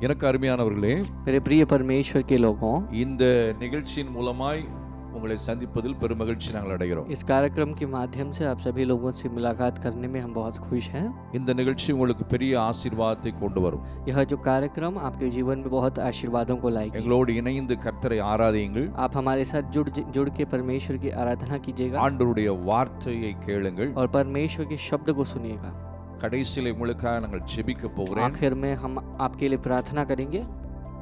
எனக்கு அருமையானவர்களே, मेरे प्रिय परमेश्वर के लोगों, இந்த நிகழ்ச்சியின் மூலமாய் உங்களை சந்திப்பதில் பெரும் மகிழ்ச்சி நாங்கள் அடைகிறோம். इस कार्यक्रम के माध्यम से आप सभी लोगों से मुलाकात करने में हम बहुत खुश हैं। இந்த நிகழ்ச்சி உங்களுக்கு பெரிய ஆசீர்வாதத்தை கொண்டு வரும். यह जो कार्यक्रम आपके जीवन में बहुत आशीर्वादों को लाएगी। எங்களோடு இணைந்து கர்த்தரை ஆராதியுங்கள். आप हमारे साथ जुड़ के परमेश्वर की आराधना कीजिएगा ஆண்டவருடைய வார்த்தையை கேளுங்கள். और परमेश्वर के शब्द को सुनिएगा। கடைசியில் உங்களுக்காக நாங்கள் ஜெபிக்க போகிறோம். आखिर में हम आपके लिए प्रार्थना करेंगे।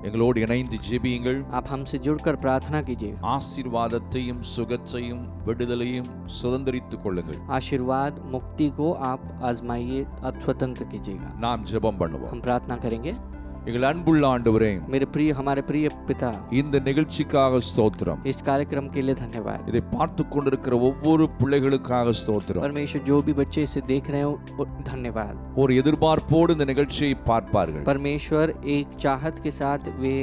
எங்களோடு இணைந்து ஜெபியுங்கள். आप हमसे जुड़कर प्रार्थना कीजिए। ஆசீர்வாதத்தையும் சுகத்தையும் விடுதலையும் சுதந்திரித்துக் கொள்ளுங்கள். आशीर्वाद मुक्ति को आप आजमाइए, आप स्वतंत्र कीजिएगा। நாம் ஜெபம் பண்ணுவோம். हम प्रार्थना करेंगे। எங்கள் அன்புள்ள ஆண்டவரே, हमारे प्रिय पिता, இந்த நிகழ்ச்சிக்காக ஸ்தோத்திரம். इस कार्यक्रम के लिए धन्यवाद। இதை பார்த்து கொண்டிருக்கிற ஒவ்வொரு பிள்ளைகளுக்காக ஸ்தோத்திரம். परमेश्वर जो भी बच्चे इसे देख रहे हो धन्यवाद। ஒரு எதிர்பார்ப்போடு இந்த நிகழ்ச்சியை பார்ப்பார்கள். परमेश्वर एक चाहत के साथ वे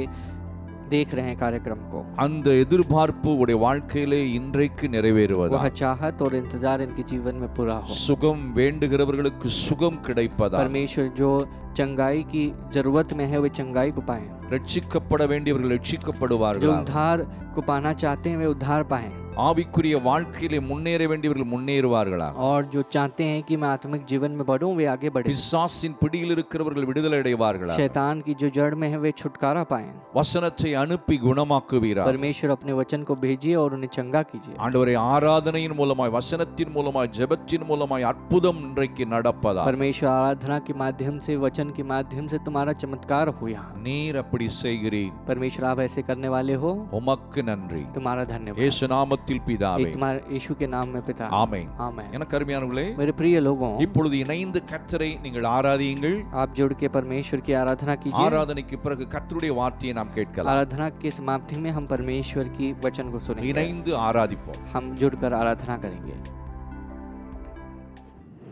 देख रहे हैं कार्यक्रम को। அந்த எதிர்பார்ப்பு உடைய வாழ்க்கையிலே இன்றைக்கு நிறைவேறுவதா, वह चाहत और इंतजार इनके जीवन में पूरा हो। சுகம் வேண்டுகிறவர்களுக்கு சுகம் கிடைப்பதா, परमेश्वर जो चंगाई की जरूरत में है वे चंगाई को पाएं। ரட்சிக்கப்பட வேண்டியவர்கள் जो ரட்சிக்கப்படுவார்கள். उद्धार को पाना चाहते हैं वे उद्धार पाएं। ஆவிக்குரிய வாழ்க்கையிலே முன்னேற வேண்டியவர்கள் முன்னேறுவார்களா, और जो चाहते हैं कि मैं आत्मिक जीवन में बढ़ूं वे आगे बढ़ें। பிசாசின் பிடியில் இருக்கிறவர்கள் விடுதலை அடைவார்களா, शैतान की जो जड़ में है वे छुटकारा पाएं। வசனத்தை அனுப்பி குணமாக்குவீரா. परमेश्वर अपने वचन को भेजिए और उन्हें चंगा कीजिए। ஆண்டவரே, ஆராதனையின் மூலமாய், வசனத்தின் மூலமாய், ஜெபத்தின் மூலமாய் அற்புதம் இன்றைக்கு நடப்பதா. परमेश्वर आराधना के माध्यम से, वचन के माध्यम से तुम्हारा चमत्कार हो यहाँ। நீர் அப்படி செய்கிறீர். परमेश्वर आप ऐसे करने वाले हो, உமக்கு நன்றி. तुम्हारा धन्यवाद। இயேசு நாமத்தில் பிதாவே, तुम्हारे यीशु के नाम में पिता, ஆமென். आमेन। எனக்கு அருமையானவர்களே, मेरे प्रिय लोगों, இப்பொழுது இணைந்து கர்த்தரை நீங்கள் ஆராதியுங்கள். आप जुड़ के परमेश्वर की आराधना कीजिए। ஆராதனைக்கு பிறகு கர்த்தருடைய வார்த்தையை நாம் கேட்கலாம். आराधना की समाप्ति में हम परमेश्वर की वचन को सुनेंगे। இணைந்து ஆராதிப்போம். हम जुड़कर आराधना करेंगे।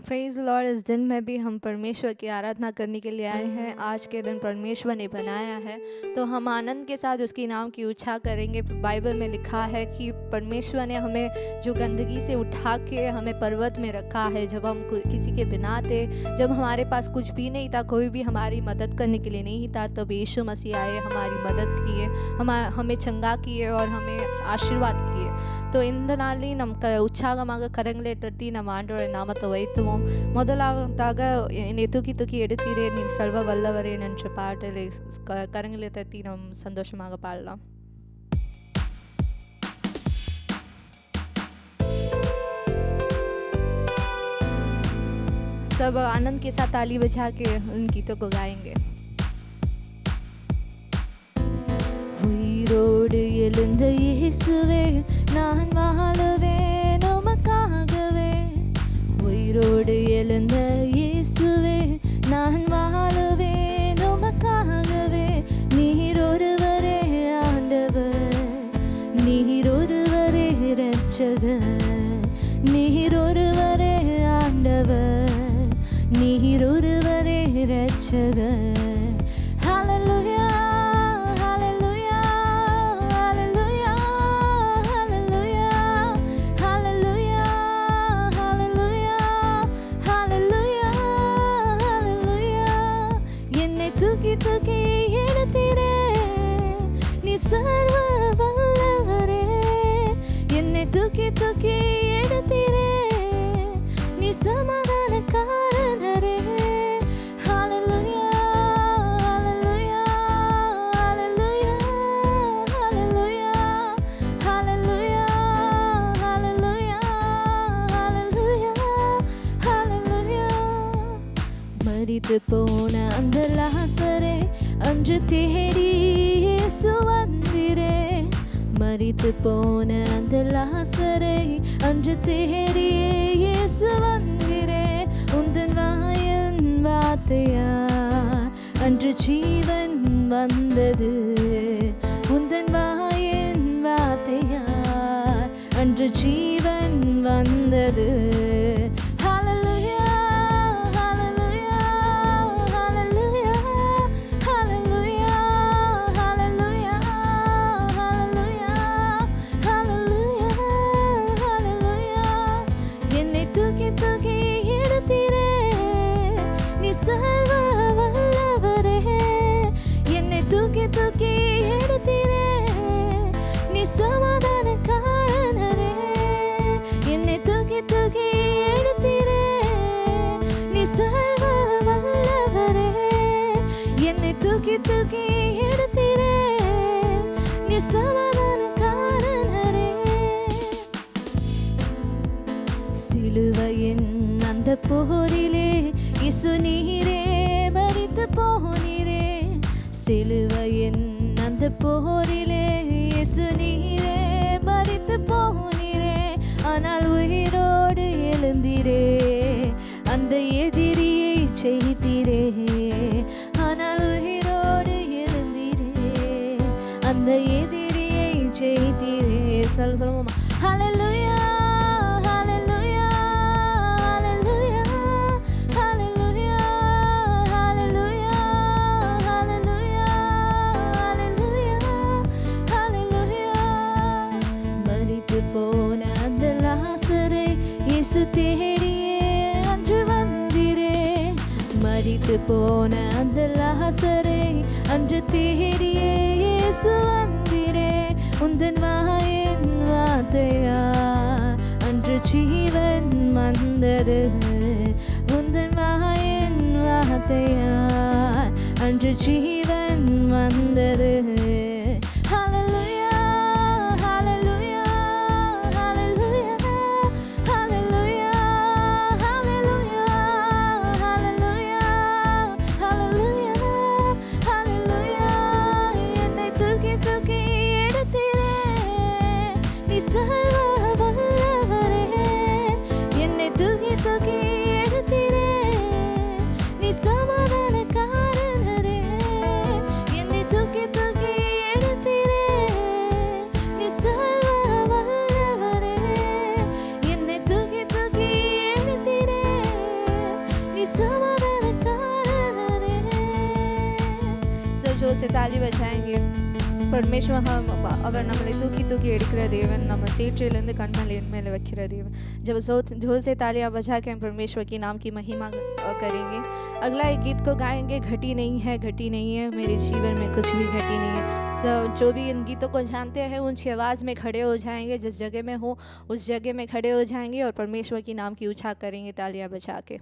Praise Lord. इस दिन में भी हम परमेश्वर की आराधना करने के लिए आए हैं। आज के दिन परमेश्वर ने बनाया है तो हम आनंद के साथ उसके नाम की उछा करेंगे। बाइबल में लिखा है कि परमेश्वर ने हमें जो गंदगी से उठा के हमें पर्वत में रखा है, जब हम किसी के बिना थे, जब हमारे पास कुछ भी नहीं था, कोई भी हमारी मदद करने के लिए नहीं था, तब यीशु मसीह आए, हमारी मदद किए, हमें चंगा किए और हमें आशीर्वाद किए। तो இந்த நாளில் நம் உற்சாகமாக கரங்களை தட்டி நம் ஆண்டவருடைய நாமத்தை வைத்துவோம். முதலாவதாக என்னை தூக்கி தூக்கி எடுத்தீரே நீ சர்வ வல்லவரே என்ற பாடலை கரங்களை தட்டி நாம் சந்தோஷமாக பாடலாம். सब आनंद के साथ ताली बजा के उन गीतों को गाएंगे. உயிரோடு எழுந்த இயேசுவே நான் வாழவேன் உமக்காகவே. உயிரோடு எழுந்த இயேசுவே நான் வாழவேன் உமக்காகவே. நீர் ஒருவரே ஆண்டவர், நீர் ஒருவரே இரட்சகர், நீர் ஒருவரே ஆண்டவர், நீர் ஒருவரே இரட்சகர். ஹல்லேலூயா தூக்கி எடுத்தீரே நீ சர்வ வல்லவரே. என்னை தூக்கி தூக்கி எடுத்தீரே நீ சமாதானக்காரனரே. ஹல்லேலூயா ஹல்லேலூயா ஹல்லேலூயா ஹல்லேலூயா ஹல்லேலூயா ஹல்லேலூயா ஹல்லேலூயா ஹல்லேலூயா. மரித்து போன அந்த லாசரே அன்று தேடி இயேசு வந்தீரே. மரித்து போன அந்த லாசரை அன்று தேடி இயேசு வந்தீரே. உந்தன் வாயின் வார்த்தையா அன்று ஜீவன் வந்தது. உந்தன் வாயின் வார்த்தையா அன்று ஜீவன் வந்தது. சர்வ வல்லவரே ತೂಗಿ ಇಡುತ್ತೀರೆ ನೀ ಸಮಾಧಾನಕಾರನರೇ சிலுவையின் அந்த போரிலே இயேசு நீரே மரித்து போனீரே சிலுவையின் அந்த போரிலே இயேசு நீரே மரித்து போனீரே ஆனால் உயிரோடு எழுந்தீரே அந்த எதிரியை செய்தீரே ஆனால் உயிரோடு எழுந்தீரே அந்த எதிரியை செய்தீரே சொல்லுவோமா ஹல்லேலூயா இயேசு தேடியே அன்று வந்தீரே மரித்து போன அந்த லாசரை அன்று தேடியே இயேசு வந்தீரே உந்தன் வாயின் வார்த்தையா அன்று ஜீவன் வந்தது உந்தன் வாயின் வார்த்தையா அன்று ஜீவன் வந்தது से ताली बजाएंगे परमेश्वर हम अवर नम्मले तूकी एडिक्किற தேவன் நம்ம சேற்றிலிருந்து கண்மலையின் மேலே வைக்கிற தேவன் जब जोर से तालियां बजा के हम परमेश्वर की नाम की महिमा करेंगे अगला एक गीत को गाएंगे घटी नहीं है मेरे जीवन में कुछ भी घटी नहीं है जो भी इन गीतों को जानते हैं ऊंची आवाज़ में खड़े हो जाएंगे जिस जगह में हो उस जगह में खड़े हो जाएंगे और परमेश्वर की नाम की ऊंचा करेंगे तालियां बजा के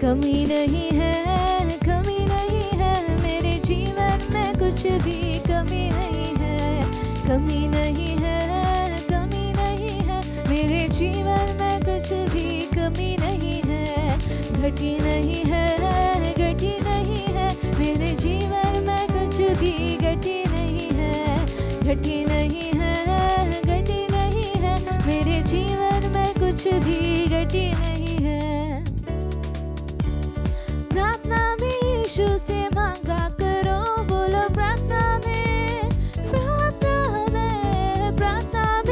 कमी नहीं है मेरे जीवन में कुछ भी कमी नहीं है कमी नहीं है मेरे जीवन में कुछ भी कमी नहीं है घटी नहीं है मेरे जीवन में कुछ भी घटी नहीं है घटी नहीं है मेरे जीवन में कुछ भी घटी नहीं है प्रार्थना में यीशु से मांगा करो बोलो प्रार्थना में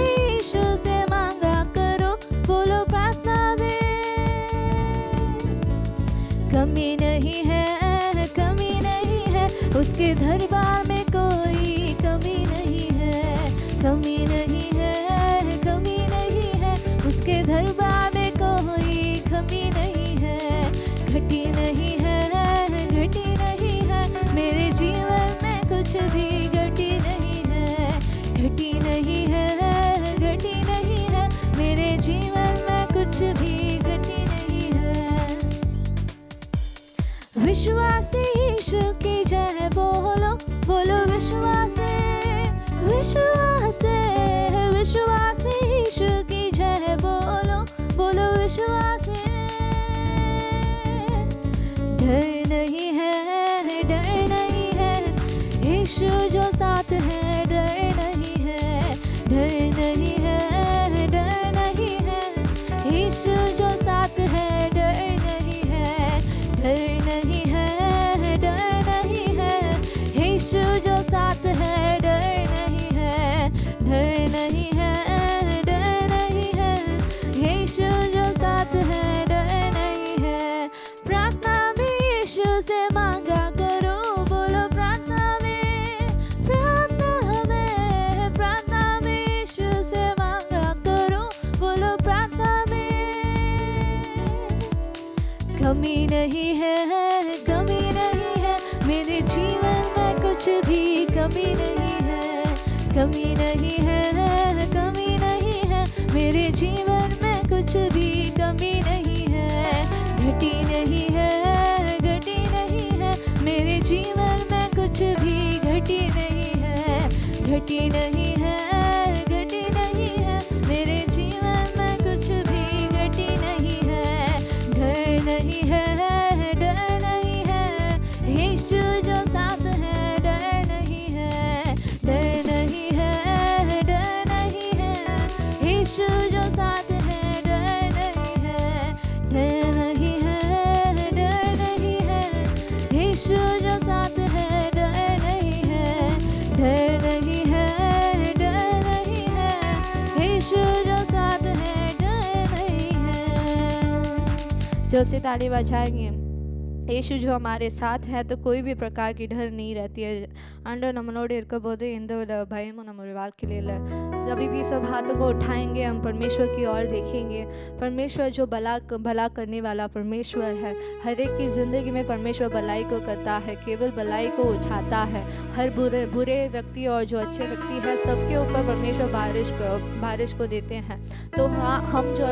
यीशु से मांगा करो बोलो प्रार्थना में कमी नहीं है उसके दरबार में कोई कमी नहीं है उसके दरबार में कोई कमी नहीं है घटी नहीं है मेरे जीवन में कुछ भी घटी नहीं है मेरे जीवन में कुछ भी घटी नहीं है विश्वासी यीशु की जय बोलो विश्वासी यीशु की जय बोलो विश्वासी डर नहीं है यीशु जो साथ है डर नहीं है यीशु नहीं है, कमी नहीं है, मेरे जीवन में कुछ भी कमी नहीं है, कमी नहीं है, कमी नहीं है, मेरे जीवन में कुछ भी कमी नहीं है, घटी नहीं है, घटी नहीं है, मेरे जीवन में कुछ भी घटी नहीं है, घटी नहीं है, घटी नहीं है, मेरे जीवन में कुछ भी घटी नहीं है, डर नहीं है, डर नहीं है, यीशु जो साथ है, डर नहीं है, डर नहीं है, डर नहीं है, यीशु जो साथ है, डर नहीं है, डर नहीं है, डर नहीं है, यीशु जो साथ है, डर नहीं है, डर नहीं है, डर नहीं है, यीशु जो साथ है, डर नहीं है। जो से ताली बजाएंगे, ಯೇಸು जो हमारे साथ है तो कोई भी प्रकार की डर नहीं रहती है. आंडर நம்மளோடு இருக்கும்போது எந்த ஒரு பயமும் நம்மளுடைய வாழ்க்கையில இல்லை. सभी भी सब हाथों को उठाएंगे, हम परमेश्वर की ओर देखेंगे. परमेश्वर जो भला करने वाला परमेश्वर है. हर एक की ज़िंदगी में परमेश्वर भलाई को करता है, केवल भलाई को उछाता है. हर बुरे व्यक्ति और जो अच्छे व्यक्ति है सबके ऊपर परमेश्वर बारिश को देते हैं. तो हाँ, हम जो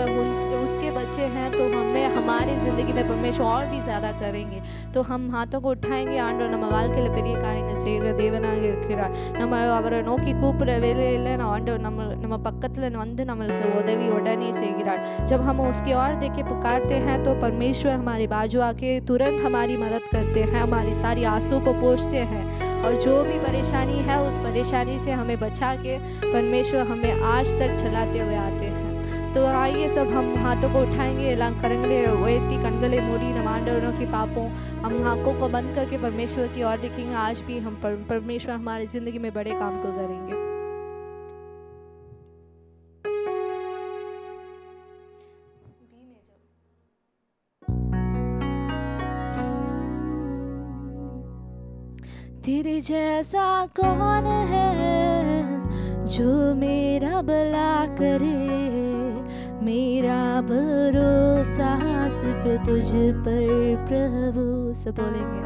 उसके बच्चे हैं तो हमें हमारी ज़िंदगी में परमेश्वर और भी ज़्यादा करेंगे. तो हम हाथों को उठाएंगे. आंडर நம்ம வாழ்க்கையில பெரிய காரியங்களை செய்கிற தேவனாக இருக்கிறார். நம்ம அவரை நோக்கி கூப்பிடுற வேலையில் ஆண்டவர் நம்ம பக்கத்தில் வந்து நம்மளுக்கு உதவி उड़ने செய்கிறார். जब हम उसकी ओर देख के पुकारते हैं तो परमेश्वर हमारी बाजू आके तुरंत हमारी मदद करते हैं, हमारी सारी आंसू को पोंछते हैं और जो भी परेशानी है उस परेशानी से हमें बचा के परमेश्वर हमें आज तक चलाते हुए आते हैं. तो आइए सब हम हाथों को उठाएंगे, ऐलान करेंगे, वैती कनगले मूड़ी नमांडरों की पापों, हम आँखों को बंद करके परमेश्वर की ओर देखेंगे. आज भी हम परमेश्वर हमारी ज़िंदगी में बड़े काम को करेंगे. तेरे जैसा कौन है जो मेरा भला करे, मेरा भरोसा सिर्फ तुझ पर प्रभु. सब बोलेंगे.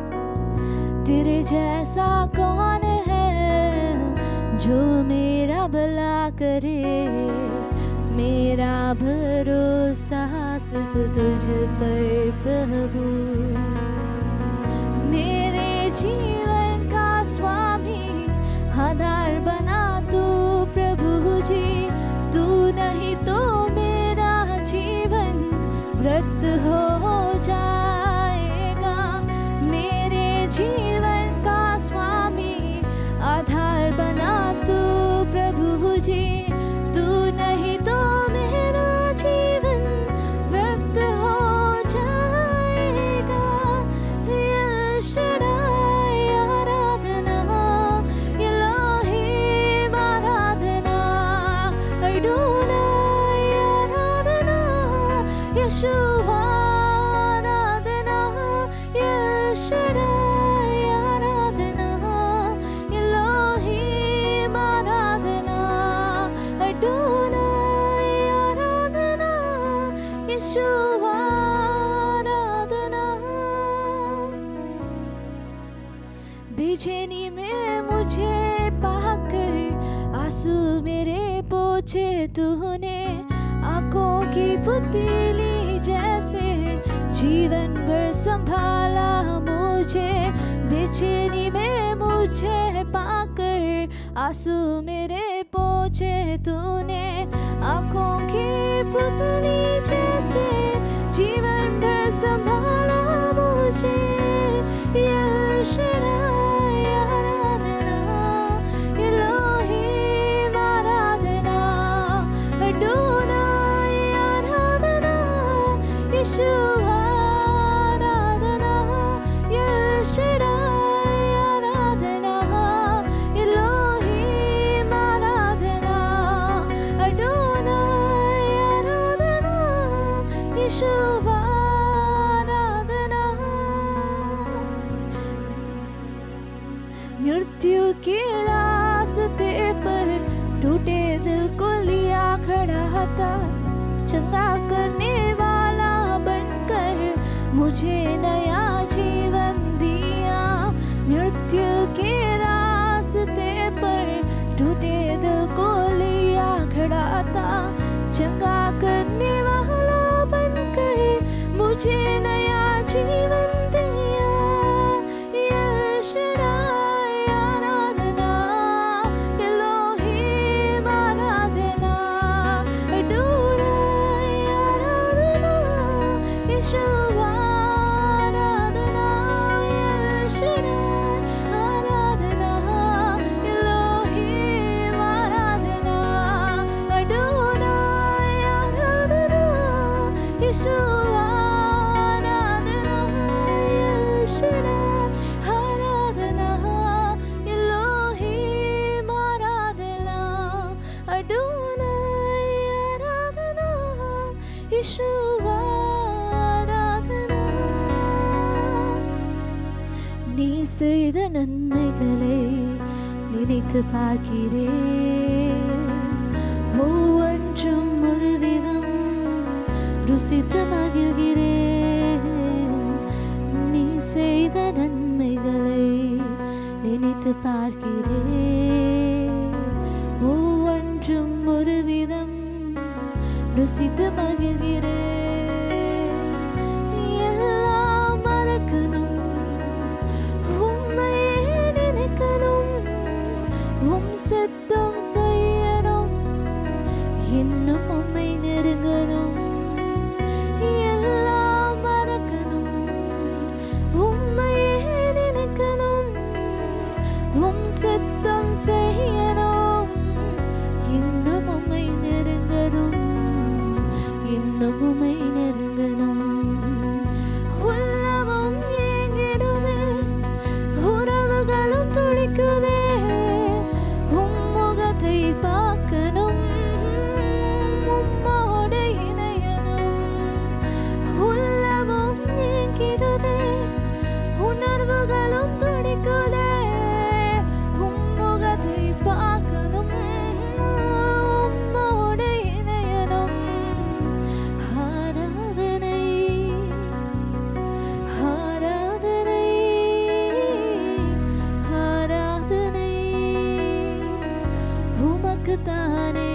तेरे जैसा कौन है जो मेरा भला करे, मेरा भरोसा सिर्फ तुझ पर प्रभु. मेरे जीवन का स्वामी आधार बना तू प्रभु जी. तू नहीं तो मेरा जीवन व्यर्थ हो जाएगा. मेरे जीवन का स्वामी आधार बना तू प्रभु जी. तू नहीं तो मेरा जीवन व्यर्थ हो जाएगा. यशड़ाई आराधना, एलोहिम आराधना, अडोनाई आराधना, यशुवा आराधना, यशड़ाई आराधना, एलोहिम आराधना, अडोनाई आराधना, यशुवा आराधना. बेचैनी में मुझे पाकर आंसू मेरे पोंछे तूने. आंखों की पुतली जैसे जीवन भर संभाला मुझे. बेचैनी में मुझे पाकर आंसू मेरे पोंछे तूने. आंखों की पुतली जैसे जीवन भर संभाला मुझे. यशड़ाई आराधना, एलोहिम आराधना, अडोनाई आराधना, यशुवा आराधना, यशड़ाई आराधना, एलोहिम आराधना, अडोनाई आराधना, यशुवा आराधना. मृत्यु के रास्ते पर टूटे दिल को लिया खड़ा था. चंगा करने वाला बनकर मुझे नया जीवन दिया। मृत्यु के रास्ते पर टूटे दिल को लिया खड़ा था, चंगा करने वाला बनकर मुझे नया जीवन दिया। यशडाई आराधना, एलोहिम आराधना, अडोनाई आराधना, यशोवा आराधना, यशडाई आराधना, एलोहिम आराधना, अडोनाई आराधना, यशोवा आराधना, यशडाई आराधना, एलोहिम आराधना, अडोनाई आराधना, यशोवा आराधना। நீ செய்த நன்மைகளை நினைத்து பார்க்கிறேன், ஒவ்வொன்றும் ஒரு விதம் ருசித்து மகிழ்கிறேன். நீ செய்த நன்மைகளை நினைத்து பார்க்கிறேன், ஒவ்வொன்றும் ஒரு விதம் ருசித்து மகிழ்கிறேன். எல்லாம் மறக்கணும், உம்மையே நினைக்கணும், உம் சித்தம் செய்யணும், இன்னும் உம்மை நெருங்கணும். எல்லாம் மறக்கணும், உம்மையே நினைக்கணும், உம் சித்தம் செய்யணும், இன்னும் உம்மை நெருங்கணும், இன்னும் உம்மை நெருங்கணும். உள்ளமும் ஏங்கிடுதே, உறவுகளும் துடிக்குதே, உம் முகத்தை பார்க்கணும், உம்மோடு இணையணும். உள்ளமும் ஏங்கிடுதே, உணர்வுகளும் துடிக்குதே, உம் முகத்தை பார்க்கணும், உம்மோடு இணையணும். ஆராதனை ஆராதனை ஆராதனை உமக்குத்தானே.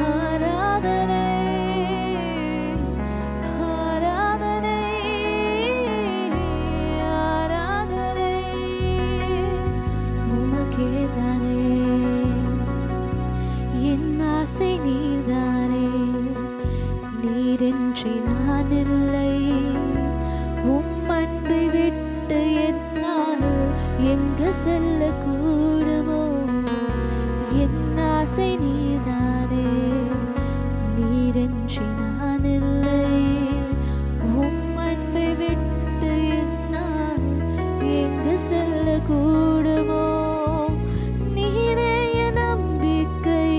ஆராதனை ஆராதனை ஆராதனை உமக்கேதானே. என் ஆசை நீர்தானே, நீரின்றி நான் இல்லை. உம் அன்பை விட்டு என்னால் எங்க செல்லக்கூடுமோ. என் ஆசை நீர்தானே, நீரின்றி நான் இல்லை. உம் அன்பை விட்டு என்னால் எங்க செல்லக்கூடுமோ. நீரே என் நம்பிக்கை,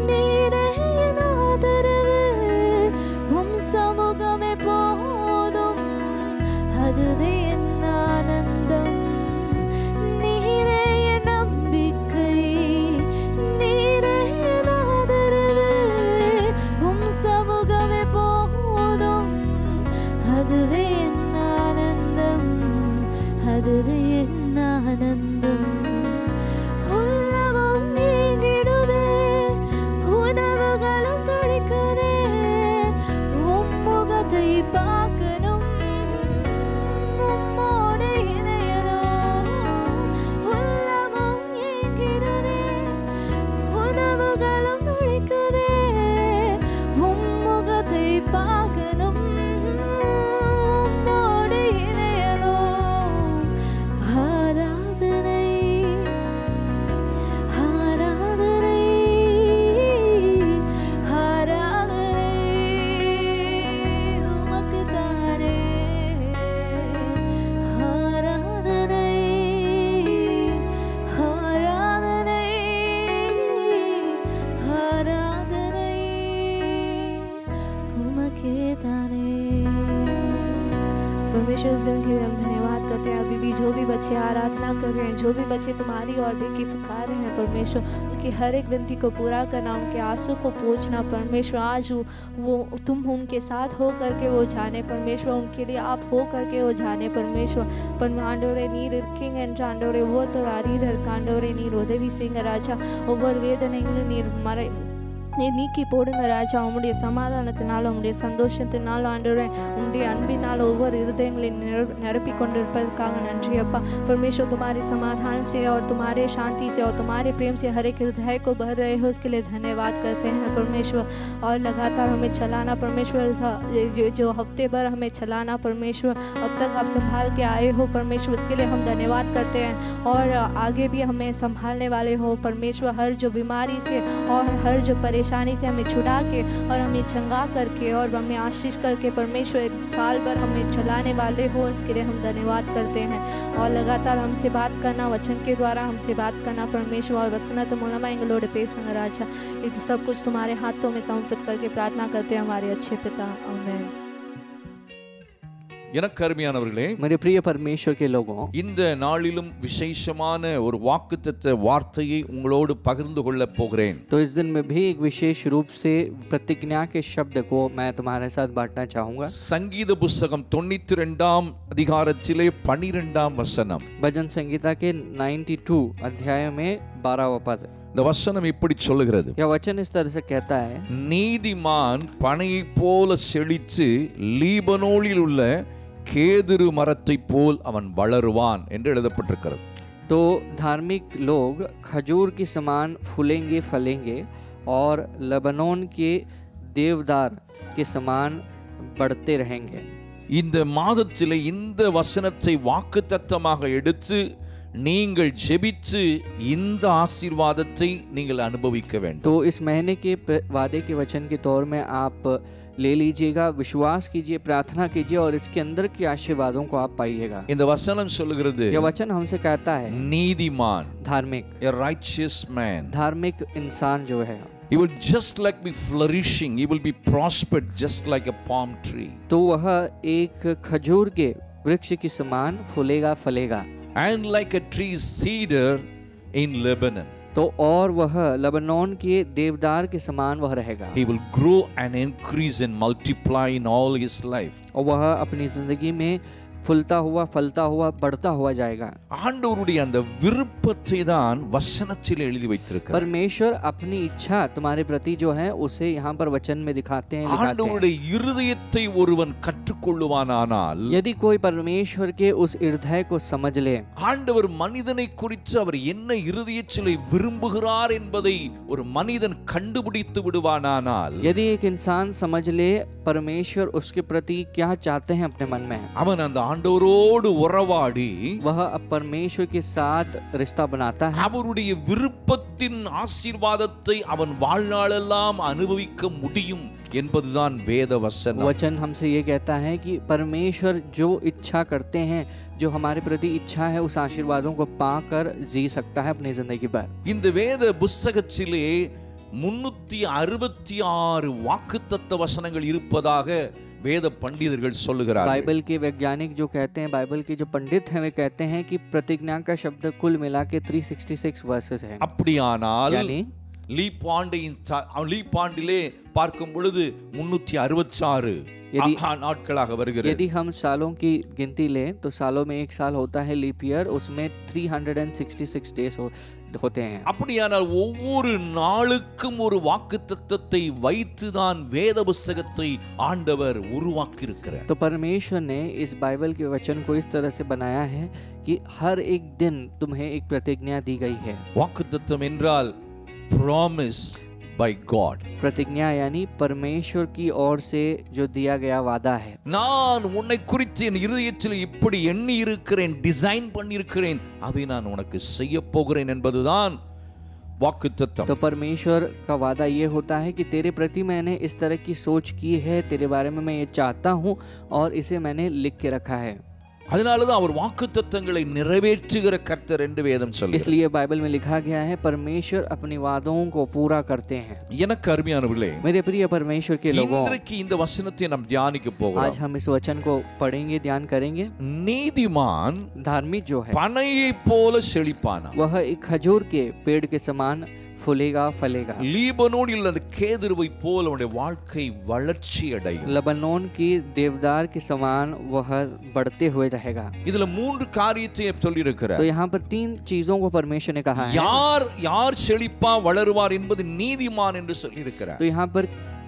நீரே என் ஆதரவு, உம் சமூகமே போதும், அதுவே என் ஆனந்தம். நீரே என் நம்பிக்கை, நீரே என் ஆதரவு, உம் சமூகமே போதும், அதுவே என் ஆனந்தம், அதுவே என் ஆனந்தம். உள்ளமும் ஏங்கிடுதே, உணவுகளும் துடிக்குதே, உம் முகத்தை பார்க்கணும், உம்மோடு இணையணும். உள்ளமும் ஏங்கிடுதே, உணவுகளும் துடிக்குதே, உம் முகத்தை பார்க்கணும், உம்மோடு இணையணும். ஆராதனை ஆராதனை ஆராதனை உமக்குத்தானே. ஆராதனை ஆராதனை ஆராதனை उमकेताने। परमेश्वर इस दिन के लिए हम धन्यवाद करते चाहते हैं अभी भी जो भी बच्चे आराधना कर रहे हैं, जो भी बच्चे तुम्हारी ओर देख के पुकार रहे हैं परमेश्वर, उनकी हर एक विनती को पूरा करना, उनके आंसू को पोंछना परमेश्वर। आज वो तुम उनके साथ हो करके वो जाने परमेश्वर, उनके लिए आप हो करके वो जाने परमेश्वर। परमांडोरे नीर किंग एंड चांडोरे वो तो रारीधर कांडोरे नीर उदवी सिंह राजा ஒவ்வொரு வேதனைகளும் நீர் நீக்கி போடுங்க ராஜா. உம்முடைய சமாதானத்தினால் உம்முடைய சந்தோஷத்தினால் ஆண்டவரே உம்முடைய அன்பினால் ஒவ்வொரு இருதயங்களை நிரப்பி கொண்டிருப்பதற்காக நன்றி அப்பா परमेश्वर। तुम्हारे समाधान से और तुम्हारे शांति से और तुम्हारे प्रेम से हर एक हृदय को भर रहे हो, उसके लिए धन्यवाद करते हैं परमेश्वर। और लगातार हमें चलाना परमेश्वर, जो हफ्ते भर हमें चलाना परमेश्वर, अब तक आप संभाल के आए हो परमेश्वर, उसके लिए हम धन्यवाद करते हैं। और आगे भी हमें संभालने वाले हो परमेश्वर, हर जो बीमारी से और हर जो परेशानी से हमें छुड़ा के और हमें चंगा करके और हमें आशीष करके परमेश्वर साल भर हमें चलाने वाले हो, इसके लिए हम धन्यवाद करते हैं। और लगातार हमसे बात करना, वचन के द्वारा हमसे बात करना परमेश्वर, और वसनत मूलमा एंगलोड पेसंग राजा, ये सब कुछ तुम्हारे हाथों में समर्पित करके प्रार्थना करते हैं हमारे अच्छे पिता, आमीन। எனக்கு அருமையானவர்களே, मेरे प्रिय परमेश्वर के लोगों, இந்த நாளிலும் விசேஷமான ஒரு வாக்குத்தத்த வார்த்தையை உங்களோடு பகிர்ந்து கொள்ள போகிறேன்। तो इस दिन में भी एक विशेष रूप से प्रतिज्ञा के शब्द को मैं तुम्हारे साथ बांटना चाहूंगा। சங்கீத புஸ்தகம் 92ஆம் அதிகாரத்திலே 12ஆம் வசனம், भजन संगीता के 92 अध्याय में 12वां पद। இந்த வசனம் இப்படி சொல்லுகிறது, यह वचन इस तरह से कहता है, நீதிமான் பனையைப் போல செழித்து லீபனோனில் உள்ள கேதுரு மரத்தை போல் அவன் வளருவான் என்று எழுதப்பட்டிருக்கிறது। तो धार्मिक लोग खजूर के समान फूलेंगे फलेंगे और लबनोन के देवदार के समान बढ़ते रहेंगे। இந்த மாதத்திலே இந்த வசனத்தை வாக்குத்தத்தமாக எடுத்து நீங்கள் ஜெபித்து இந்த ஆசீர்வாதத்தை நீங்கள் அனுபவிக்க வேண்டும்। तो इस महीने के वादे के वचन के तौर में आप ले लीजिएगा, विश्वास कीजिए, प्रार्थना कीजिए और इसके अंदर के आशीर्वादों को आप पाइएगा। இந்த வசனம் சொல்லுகிறது, यह वचन हमसे कहता है நீதிமான், धार्मिक, a righteous man, धार्मिक इंसान जो है, he will just like be flourishing, he will be prospered just like a palm tree, तो वह एक खजूर के वृक्ष के समान फूलेगा फलेगा, and like a tree cedar in Lebanon, तो और वह लबनोन के देवदार के समान वह रहेगा। he will grow and increase and multiply in all his life। और वह अपनी जिंदगी में फूलता हुआ फलता हुआ बढ़ता हुआ जाएगा। ஆண்டவருடைய அந்த விருப்பத்தை தான் வசனத்தில் எழுதி வைத்திருக்கிறார்। परमेश्वर अपनी इच्छा तुम्हारे प्रति जो है उसे यहाँ पर वचन में दिखाते हैं, लिखाते हैं। ஆண்டவருடைய இருதயத்தை ஒருவன் கற்றுக்கொள்ளுவானானால், यदि कोई परमेश्वर के उस हृदय को समझ ले, ஆண்டவர் மனிதனை குறித்து அவர் என்ன இருதயத்திலே விரும்புகிறார் என்பதை ஒரு மனிதன் கண்டுபிடித்து விடுவானானால், यदि एक इंसान समझ ले परमेश्वर उसके प्रति क्या चाहते हैं अपने मन में, அவன் அந்த ஆண்டவரோடு உறவாடி वह परमेश्वर के साथ रिश्ता बनाता है, அவருடைய விருப்பத்தின் ஆசீர்வாதத்தை அவன் வாழ்நாளெல்லாம் அனுபவிக்க முடியும் என்பதுதான் வேத வசனம்। वचन हमसे ये कहता है कि परमेश्वर जो इच्छा करते हैं, जो हमारे प्रति इच्छा है, उस आशीर्वादों को पाकर जी सकता है अपनी जिंदगी पर। இந்த வேத புஸ்தகத்திலே 366 வாக்குத்தத்த वचनங்கள் இருப்பதாக वेद पंडितர்கள் சொல்லுகிறார்கள்। बाइबल के वैज्ञानिक जो कहते हैं, बाइबल के जो पंडित हैं, वे कहते हैं कि प्रतिज्ञा का शब्द कुल मिला के 366 वर्सेस है। அப்படியானால் यानी லீப் ஆண்டிலே பார்க்கும் பொழுது 366 நாட்களாக வருகிறது। यदि हम सालों की गिनती लें तो सालों में एक साल होता है लीप ईयर, उसमें 366 डेज होते हैं। அப்படியானால் ஒவ்வொரு நாளுக்கும் ஒரு வாக்குத்தத்தத்தை வைத்துதான் வேத புத்தகத்தை ஆண்டவர் உருவாக்கி இருக்கிறார்। तो परमेश्वर ने इस बाइबल के वचन को इस तरह से बनाया है कि हर एक दिन तुम्हें एक प्रतिज्ञा दी गई है। வாக்குத்தத்தம் என்றால் promise by God, प्रतिज्ञा यानी परमेश्वर की ओर से जो दिया गया वादा है। நான் உன்னை குறித்து என் இதயத்தில் இப்படி எண்ணி இருக்கிறேன், டிசைன் பண்ணி இருக்கிறேன், அதை நான் உனக்கு செய்ய போகிறேன் என்பதுதான் वाக்குத்தத்தம்। तो परमेश्वर का वादा ये होता है कि तेरे प्रति मैंने इस तरह की सोच की है, तेरे बारे में मैं ये चाहता हूँ और इसे मैंने लिख के रखा है। அதனாலதான் அவர் வாக்குத்தத்தங்களை நிறைவேற்றுகிற கர்த்தர் என்று வேதம் சொல்லுகிறது. इसलिए बाइबल में लिखा गया है परमेश्वर अपनी वादों को पूरा करते हैं. எனக்கு அருமையானவர்களே, मेरे प्रिय परमेश्वर के लोगों, இன்றைக்கு இந்த வசனத்தை நாம் தியானிக்க आज போகிறோம். हम इस वचन को पढ़ेंगे, ध्यान करेंगे. நீதிமான் धार्मिक जो है பனையைப் போல செழிப்பானா. वह एक खजूर के पेड़ के समान फूलेगा फलेगा. லீபனோனில் அந்த கேதுருவை போல அவனுடைய வாழ்க்கை வளர்ச்சி அடையும். लबनोन की देवदार के समान वह बढ़ते हुए रहेगा. இதுல மூன்று காரியத்தை சொல்லி இருக்கிறார். तो यहाँ पर 3 चीजों को परमेश्वर ने कहा है. யார் செழிப்பா வளருவார் என்பது நீதிமான் என்று சொல்லி இருக்கிறார். तो यहाँ पर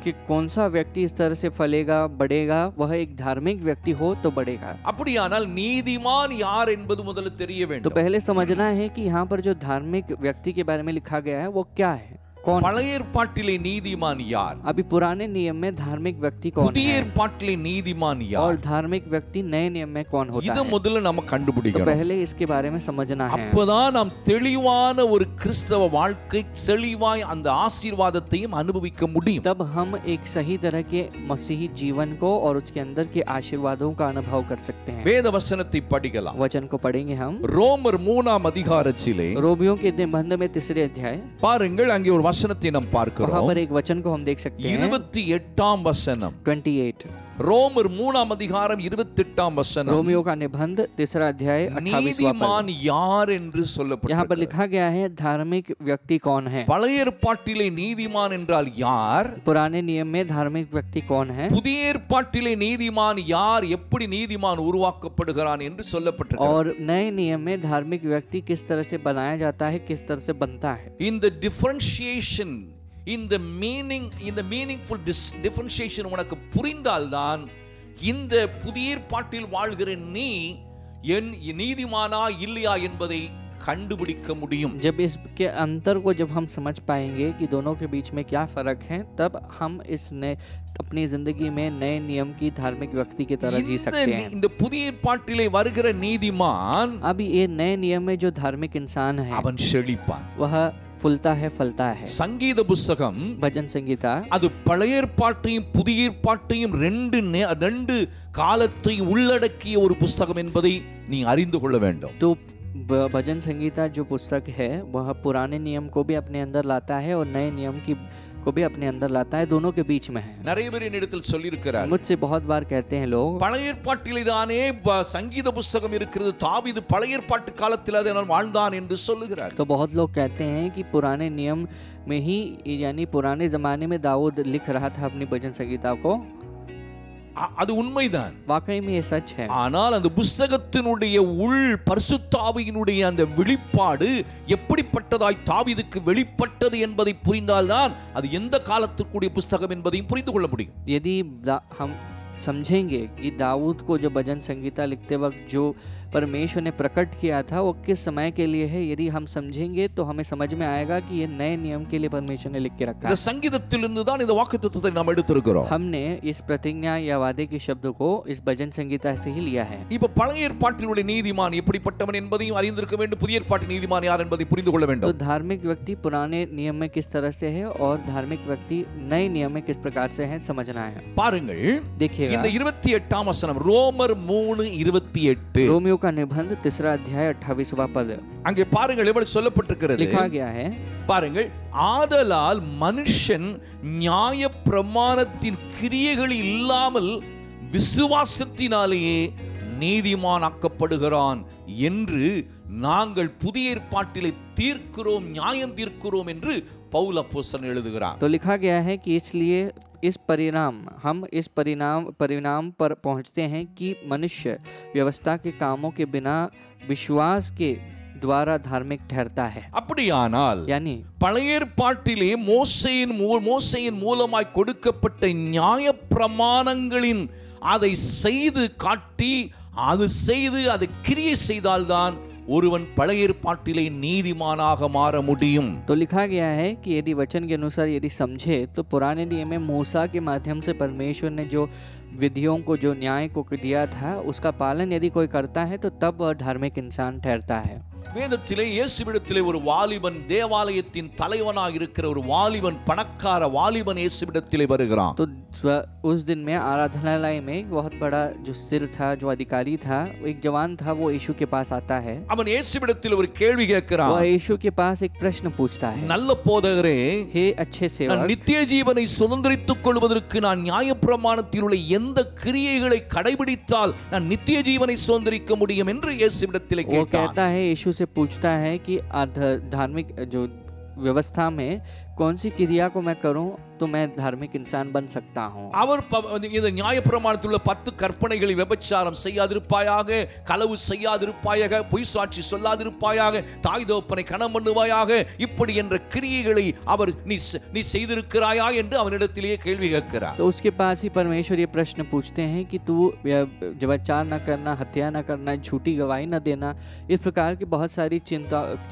कि कौन सा व्यक्ति इस तरह से फलेगा बढ़ेगा, वह एक धार्मिक व्यक्ति हो तो बढ़ेगा. அப்படியானால் நீதிமான் யார் என்பது முதல்ல தெரிய तो வேண்டும். पहले समझना है कि यहाँ पर जो धार्मिक व्यक्ति के बारे में लिखा गया है वो क्या है, कौन है? பழைய ஏற்பாட்டிலே நீதிமான் யார்? अभी पुराने नियम में धार्मिक व्यक्ति कौन புதிய है ஏற்பாட்டிலே நீதிமான் और யார்? धार्मिक व्यक्ति नए नियम में कौन होता இத है. முதல்ல நம்ம तो கண்டுபிடிக்கணும். पहले इसके बारे में समझना है. அப்பதான் நாம் தெளிவான ஒரு கிறிஸ்தவ வாழ்க்கை செழிவாய் அந்த ஆசீர்வாதத்தையும் அனுபவிக்க முடியும். तब हम एक सही तरह के मसीही जीवन को और उसके अंदर के आशीर्वादों का अनुभव कर सकते हैं. வேத வசனத்தை படிக்கலாம். वचन को पढ़ेंगे हम. ரோமர் 3ஆம் அதிகாரத்திலே रोमियों के निबंध में 3 अध्याय, பாருங்கள், அங்கே ஒரு வசனத்தை நாம் वहाँ பார்க்கிறோம். पर एक वचन को हम देख सकते हैं. 28ஆம் வசனம். 28 ரோமர் 3ஆம் அதிகாரம் 28ஆம் வசனம். रोमियो का निबंध 3 अध्याय 28वां நீதிமான் पद. யார் என்று यहाँ पर சொல்லப்பட்டிருக்கிறது. लिखा गया है धार्मिक व्यक्ति कौन है. பழைய ஏற்பாட்டிலே நீதிமான் என்றால் யார்? पुराने नियम में धार्मिक व्यक्ति कौन है புதிய ஏற்பாட்டிலே நீதிமான் யார், எப்படி நீதிமான் உருவாக்கப்படுகிறான் என்று சொல்லப்பட்டிருக்கிறது. और नए नियम में धार्मिक व्यक्ति किस तरह से बनाया जाता है, किस तरह से बनता है. இந்த டிஃபரன்ஷியேஷன், இந்த மீனிங்ஃபுல் டிஃபரன்ஷியேஷன் உனக்கு புரிந்தால்தான் இந்த புதிய ஏற்பாட்டில் வாழ்கிற நீ என் நீதிமானா இல்லையா என்பதை கண்டுபிடிக்க முடியும். जब इसके अंतर को जब हम समझ पाएंगे कि दोनों के बीच में क्या फर्क है, तब हम इस अपनी जिंदगी में नए नियम की धार्मिक व्यक्ति की तरह जी सकते हैं. இந்த புதிய ஏற்பாட்டிலே வருகிற நீதிமான் अब ये नए नियम में जो धार्मिक इंसान है அவன் செழிப்பான். वह फूलता है फलता है. சங்கீத புஸ்தகம் भजन संगीता அது பழைய ஏற்பாட்டையும் புதிய ஏற்பாட்டையும் ரெண்டு காலத்தையும் உள்ளடக்கிய ஒரு புஸ்தகம் என்பதை நீ அறிந்து கொள்ள வேண்டும். तो भजन संगीता जो पुस्तक है वह पुराने नियम को भी अपने अंदर लाता है और नए नियम की को भी अपने अंदर लाता है, दोनों के बीच में है. நிறைய பேர் என்னிடத்தில் சொல்லி இருக்கிறார், मुझसे बहुत बार कहते हैं लोग, பழைய ஏற்பாட்டிலே தானே சங்கீத புஸ்தகம் இருக்கிறது, தாவீது பழைய ஏற்பாட்டு காலத்தில் அதனால் வாழ்ந்தான் என்று சொல்லுகிறார். तो बहुत लोग कहते हैं कि पुराने नियम में ही, यानी पुराने जमाने में दाऊद लिख रहा था अपनी भजन संगीता को. அது உண்மைதான். वाकई में ये सच है. ஆனால் அந்த புஸ்தகத்தினுடைய உள் பரிசுத்தாவியினுடைய அந்த வெளிப்பாடு எப்படிப்பட்டதாய் தாவீதுக்கு வெளிப்பட்டது என்பதை புரிந்தால்தான் அது எந்த காலத்துக்குரிய புஸ்தகம் என்பதையும் புரிந்து கொள்ள முடியும். यदि हम समझेंगे कि दाऊद को जो भजन संगीता लिखते वक्त जो परमेश्वर ने प्रकट किया था वो किस समय के लिए है, यदि हम समझेंगे तो हमें समझ में आएगा कि ये नए नियम के लिए परमेश्वर ने लिख के रखा இந்த है. சங்கீதத்திலிருந்து தான் இந்த வாக்குத்தத்தத்தை நாம் எடுத்திருக்கிறோம். हमने इस प्रतिज्ञा या वादे के शब्द को इस भजन संगीता से ही लिया है. இப்ப பழைய ஏற்பாட்டினுடைய நீதிமான் எப்படிப்பட்டவன் என்பதையும் அறிந்திருக்க வேண்டும், புதிய ஏற்பாட்டு நீதிமான் யார் என்பதை புரிந்து கொள்ள तो வேண்டும். धार्मिक व्यक्ति पुराने नियम में किस तरह से है और धार्मिक व्यक्ति नए नियम में किस प्रकार से है, समझना है. பாருங்கள், देखिएगा இந்த 28ஆம் வசனம், ரோமர் 3:28. रोमियो का निबंध 3 अध्याय 28वां पद. அங்கே பாருங்கள் எப்படி சொல்லப்பட்டிருக்கிறது. लिखा गया है, பாருங்கள், ஆதலால் மனுஷன் நியாய பிரமாணத்தின் கிரியைகள் இல்லாமல் விசுவாசத்தினாலேயே நீதிமானாக்கப்படுகிறான் என்று நாங்கள் புதிய ஏற்பாட்டிலே தீர்க்கிறோம், நியாயம் தீர்க்கிறோம் என்று பவுல் அப்போஸ்தலன் எழுதுகிறார். तो लिखा गया है कि इसलिए हम इस परिणाम पर पहुंचते हैं कि मनुष्य व्यवस्था के कामों के बिना विश्वास के द्वारा धार्मिक ठहरता है. அப்படியானால் यानी பழைய ஏற்பாட்டிலே மோசேயின் மூலமாய் கொடுக்கப்பட்ட நியாய பிரமாணங்களின் அதை செய்து காட்டி அதை கிரியை செய்தால்தான் ஒருவன் பழைய ஏற்பாட்டிலே நீதிமானாக மாற முடியும். तो लिखा गया है कि यदि वचन के अनुसार यदि समझे तो पुराने नियम में मूसा के माध्यम से परमेश्वर ने जो विधियों को, जो न्याय को दिया था, उसका पालन यदि कोई करता है तो तब वह धार्मिक इंसान ठहरता है। வேதத்திலே இயேசுவிடத்திலே ஒரு வாலிபன், தேவாலயத்தின் தலைவனாக இருக்கிற ஒரு வாலிபன், பணக்கார வாலிபன் இயேசுவிடத்திலே வருகிறான். तो उस दिन में आराधनालय में एक बहुत बड़ा जो सिर था, जो अधिकारी था, एक जवान था, वो यीशु के पास आता है। அவன் இயேசுவிடத்தில் ஒரு கேள்வி கேட்கிறான். वह यीशु के पास एक प्रश्न पूछता है, நல்ல போதகரே, हे अच्छे நான் सेवक, நித்திய ஜீவனை சுதந்தரித்துக் கொள்வதற்கு நான் நியாயப்பிரமாணத்தில் உள்ள எந்த கிரியைகளை கடைபிடித்தால் நான் நித்திய ஜீவனை சுதந்தரிக்க முடியும் என்று இயேசுவிடத்திலே वो கேட்டான். कहता है, यीशु से पूछता है कि धार्मिक जो व्यवस्था में कौन सी क्रिया को मैं करूं तो मैं धार्मिक इंसान बन सकता हूं। அவர் இந்த நியாயப்பிரமாணத்தில் உள்ள 10 கற்பனைகளை, விபச்சாரம் செய்யாதிருப்பாயாக, களவு செய்யாதிருப்பாயாக, பொய் சாட்சி சொல்லாதிருப்பாயாக, தாய் தகப்பனை கனம் பண்ணுவாயாக, இப்படி என்ற கிரியைகளை அவர் நீ செய்திருக்கிறாயா என்று அவனிடத்திலேயே கேள்வி கேட்கிறார். तो उसके पास ही परमेश्वर ये प्रश्न पूछते हैं कि तू व्यभिचार न करना, हत्या न करना, झूठी गवाही न देना, इस प्रकार की बहुत सारी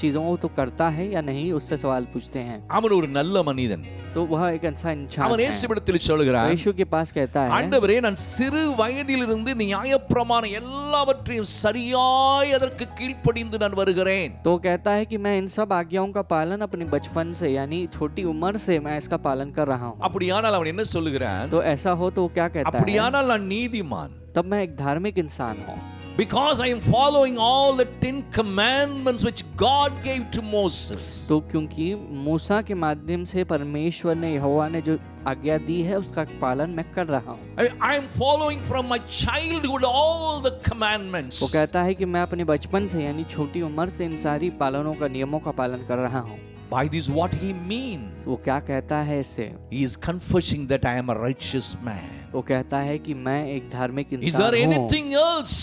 चीजों को तो करता है या नहीं, उससे सवाल पूछते हैं। அவன் ஒரு நல்ல மனிதன். तो वह एक इंसान அவன் है। இயேசுவிடத்தில் சொல்கிறான், यीशु के पास कहता है, ஆண்டவரே, நான் சிறு வயதிலிருந்து இந்த நியாயப்பிரமாணம் எல்லாவற்றையும் சரியாய் அதற்கு கீழ்ப்படிந்து நான் வருகிறேன். तो कहता है कि मैं इन सब आज्ञाओं का पालन अपने बचपन से, यानी छोटी उम्र से मैं इसका पालन कर रहा हूँ। அப்படியானால் அவன் என்ன சொல்லுகிறான்? तो ऐसा हो तो वो क्या कहता है? அப்படியானால் நான் நீதிமான். तब मैं एक धार्मिक इंसान हूँ, because I am following all the 10 commandments which God gave to Moses. तो क्योंकि मूसा के माध्यम से परमेश्वर ने, यहोवा ने जो आज्ञा दी है उसका पालन मैं कर रहा हूँ। I am following from my childhood all the commandments. वो कहता है कि मैं अपने बचपन से, यानी छोटी उम्र से इन सारी पालनों का, नियमों का पालन कर रहा हूँ। By this what he means? वो क्या कहता है इससे? He is confessing that I am a righteous man. वो कहता है कि मैं एक धार्मिक Is there इंसान हूँ। anything else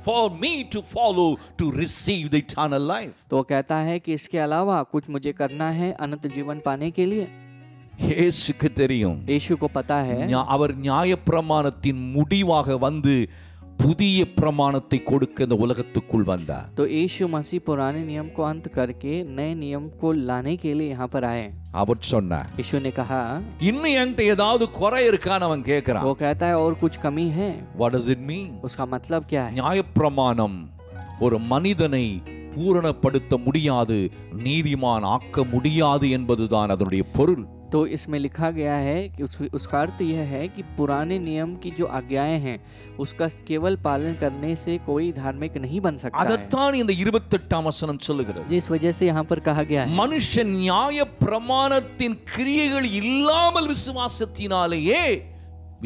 for me to follow to receive the eternal life? तो वो कहता है कि इसके अलावा कुछ मुझे करना है अनंत जीवन पाने के लिए। இயேசுக்கு தெரியும். यीशु को पता है, அவர் நியாயப்பிரமாணத்தின் முடிவாக வந்து புதிய பிரமாணத்தை கொடுக்க இந்த உலகத்துக்குள் வந்தார். तो यीशु मसीह पुराने नियम को अंत करके नए नियम को लाने के लिए यहाँ पर आए। அவர் சொன்னார், यीशु ने कहा, இன்னும் என்கிட்ட ஏதாவது குறை இருக்கான்னு அவன் கேட்கிறான். वो कहता है और कुछ कमी है। What does it mean? उसका मतलब क्या है? நியாயப்பிரமாணம் ஒரு மனிதனை பூரணப்படுத்த முடியாது, நீதிமான் ஆக்க முடியாது என்பதுதான் அதனுடைய பொருள். तो इसमें लिखा गया है कि उसका अर्थ यह है कि पुराने नियम की जो आज्ञाएं हैं उसका केवल पालन करने से कोई धार्मिक नहीं बन सकता है। அதைத்தான் இந்த 28ஆம் வசனம் சொல்லுகிறது. जिस वजह से यहाँ पर कहा गया है, மனுஷன் நியாயப்பிரமாணத்தின் கிரியைகள் இல்லாமல்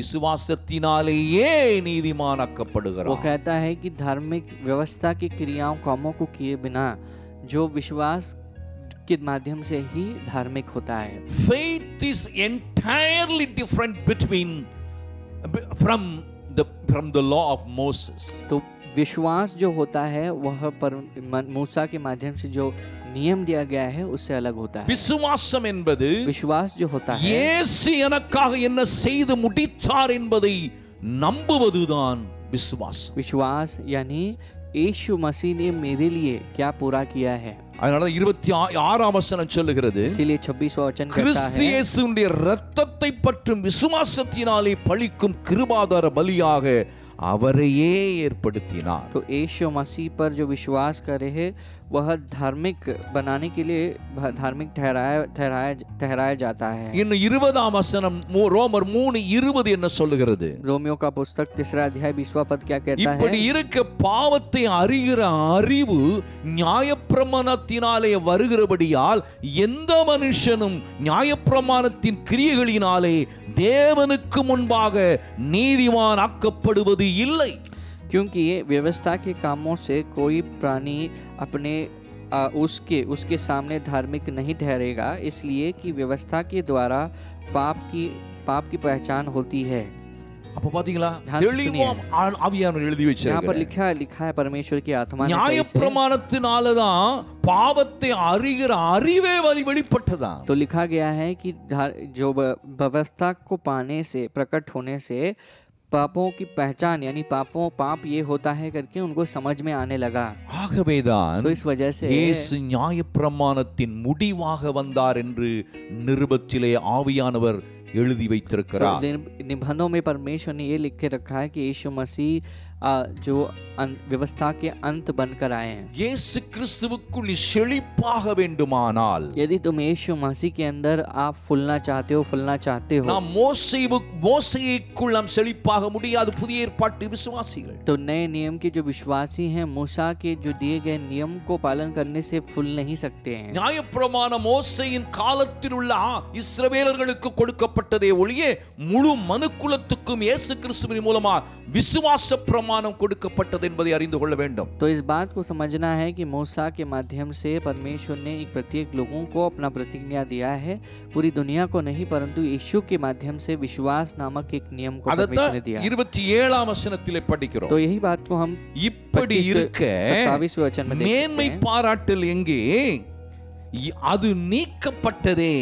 விசுவாசத்தினாலேயே நீதிமானாக்கப்படுகிறான். वो कहता है कि धार्मिक व्यवस्था की क्रियाओं, कामों को किए बिना जो विश्वास के माध्यम से ही धार्मिक होता है। Faith is entirely different from the law of Moses. तो विश्वास जो होता है वह मूसा के माध्यम से जो नियम दिया गया है उससे अलग होता है। விசுவாசம் என்பது विश्वास जो होता है, இயேசு எனக்காக என்ன செய்து முடித்தார் என்பதை நம்புவதுதான் விசுவாசம். विश्वास यानी यीशु मसीह ने मेरे लिए क्या पूरा किया है। அதனால 26ஆம் வசனம் சொல்லுகிறது, इसीलिए 26वां वचन कहता கிறிஸ்து है, இயேசுவின் இரத்தத்தை பற்றும் விசுவாசத்தினாலே பலிக்கும் கிருபாதார பலியாக அவரையே ஏற்படுத்தினார். तो यीशु मसीह पर जो विश्वास करे है वह धार्मिक बनाने के लिए धार्मिक ठहराया जाता है। இன்னும் 20ஆம் வசனம் ரோமர் 3:20 என்ன சொல்லுகிறது? रोमियो का पुस्तक 3 अध्याय 20वां पद क्या कहता है? இப்படி இருக்க பாவத்தை அறிகிற அறிவு நியாயப்பிரமாணத்தினாலே வருகிறபடியால் எந்த மனுஷனும் நியாயப்பிரமாணத்தின் கிரியைகளினாலே தேவனுக்கு முன்பாக நீதிமான் ஆக்கப்படுவது இல்லை. क्योंकि ये व्यवस्था के कामों से कोई प्राणी अपने उसके सामने धार्मिक नहीं ठहरेगा, इसलिए कि व्यवस्था के द्वारा पाप की पहचान होती है। அப்ப பாத்தீங்களா, ध्यान से सुनिए। ஆவியானவர் எழுதி यहाँ पर வச்சிருக்கார். लिखा है परमेश्वर की आत्मा ने सही से, நியாயப்பிரமாணத்தினாலதான் பாவத்தை அறிகிற அறிவே வெளிப்பட்டதா। तो लिखा गया है कि जो व्यवस्था को पाने से, प्रकट होने से पापों की पहचान, यानी पाप ये होता है करके उनको समझ में आने लगा। ஆகவேதான் तो इस वजह से இயேசு நியாயப்பிரமாணத்தின் முடிவாக வந்தார் என்று நிருபத்திலே ஆவியானவர் எழுதி तो வைத்திருக்கிறார். निबंधों में परमेश्वर ने ये लिख के रखा है कि यीशु मसीह जो व्यवस्था के अंत बनकर आए हैं. இயேசு கிறிஸ்துவுக்குள் நீ செழிப்பாக வேண்டுமானால், यदि तुम यीशु मसीह के अंदर आप फूलना चाहते हो நாம் மோசேக்குள் நாம் செழிப்பாக முடியாது. புதிய ஏற்பாட்டு விசுவாசிகள் तो नए नियम के जो विश्वासी हैं मूसा के जो दिए गए नियम को पालन करने से फूल नहीं सकते हैं. நியாயப்பிரமாணம் மோசேயின் காலத்தில் உள்ள இஸ்ரவேலர்களுக்கு கொடுக்கப்பட்டதே ஒழிய முழு மனுக்குலத்துக்கும் இயேசு கிறிஸ்துவின் மூலமா விசுவாச பிரமாணம் கொடுக்கப்பட்டது என்பதை அறிந்து கொள்ள வேண்டும். तो इस बात को समझना है कि मूसा के माध्यम से परमेश्वर ने एक प्रत्येक लोगों को अपना प्रतिज्ञा दिया है, पूरी दुनिया को नहीं परंतु यीशु के माध्यम से विश्वास नामक एक नियम को परमेश्वर ने दिया. 27ஆம் வசனத்திலே படிக்கிறோம். तो यही बात को हम இப்படி இருக்க 27वें वचन में மேன்மை பாராட்டல் எங்கே? அது நீக்கப்பட்டதே,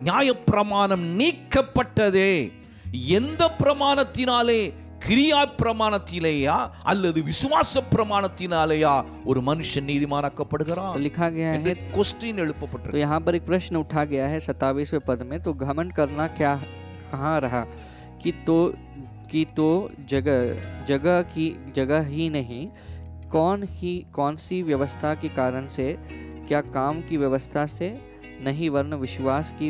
நியாயப்பிரமாணம் நீக்கப்பட்டதே. எந்த பிரமாணத்தினாலே? கிரியா பிரமாணத்திலேயா அல்லது விசுவாச பிரமாணத்தினாலேயா ஒரு மனுஷன் நீதிமானாக்கப்படுகிறான்? तो लिखा गया है, क्वेश्चन எழுப்பப்பட்டிருக்கு. तो यहाँ पर एक प्रश्न उठा गया है 27वें पद में, तो घमंड करना क्या कहाँ रहा कि तो जगह ही नहीं, कौन सी व्यवस्था के कारण से? क्या काम की व्यवस्था से नहीं वरन विश्वास की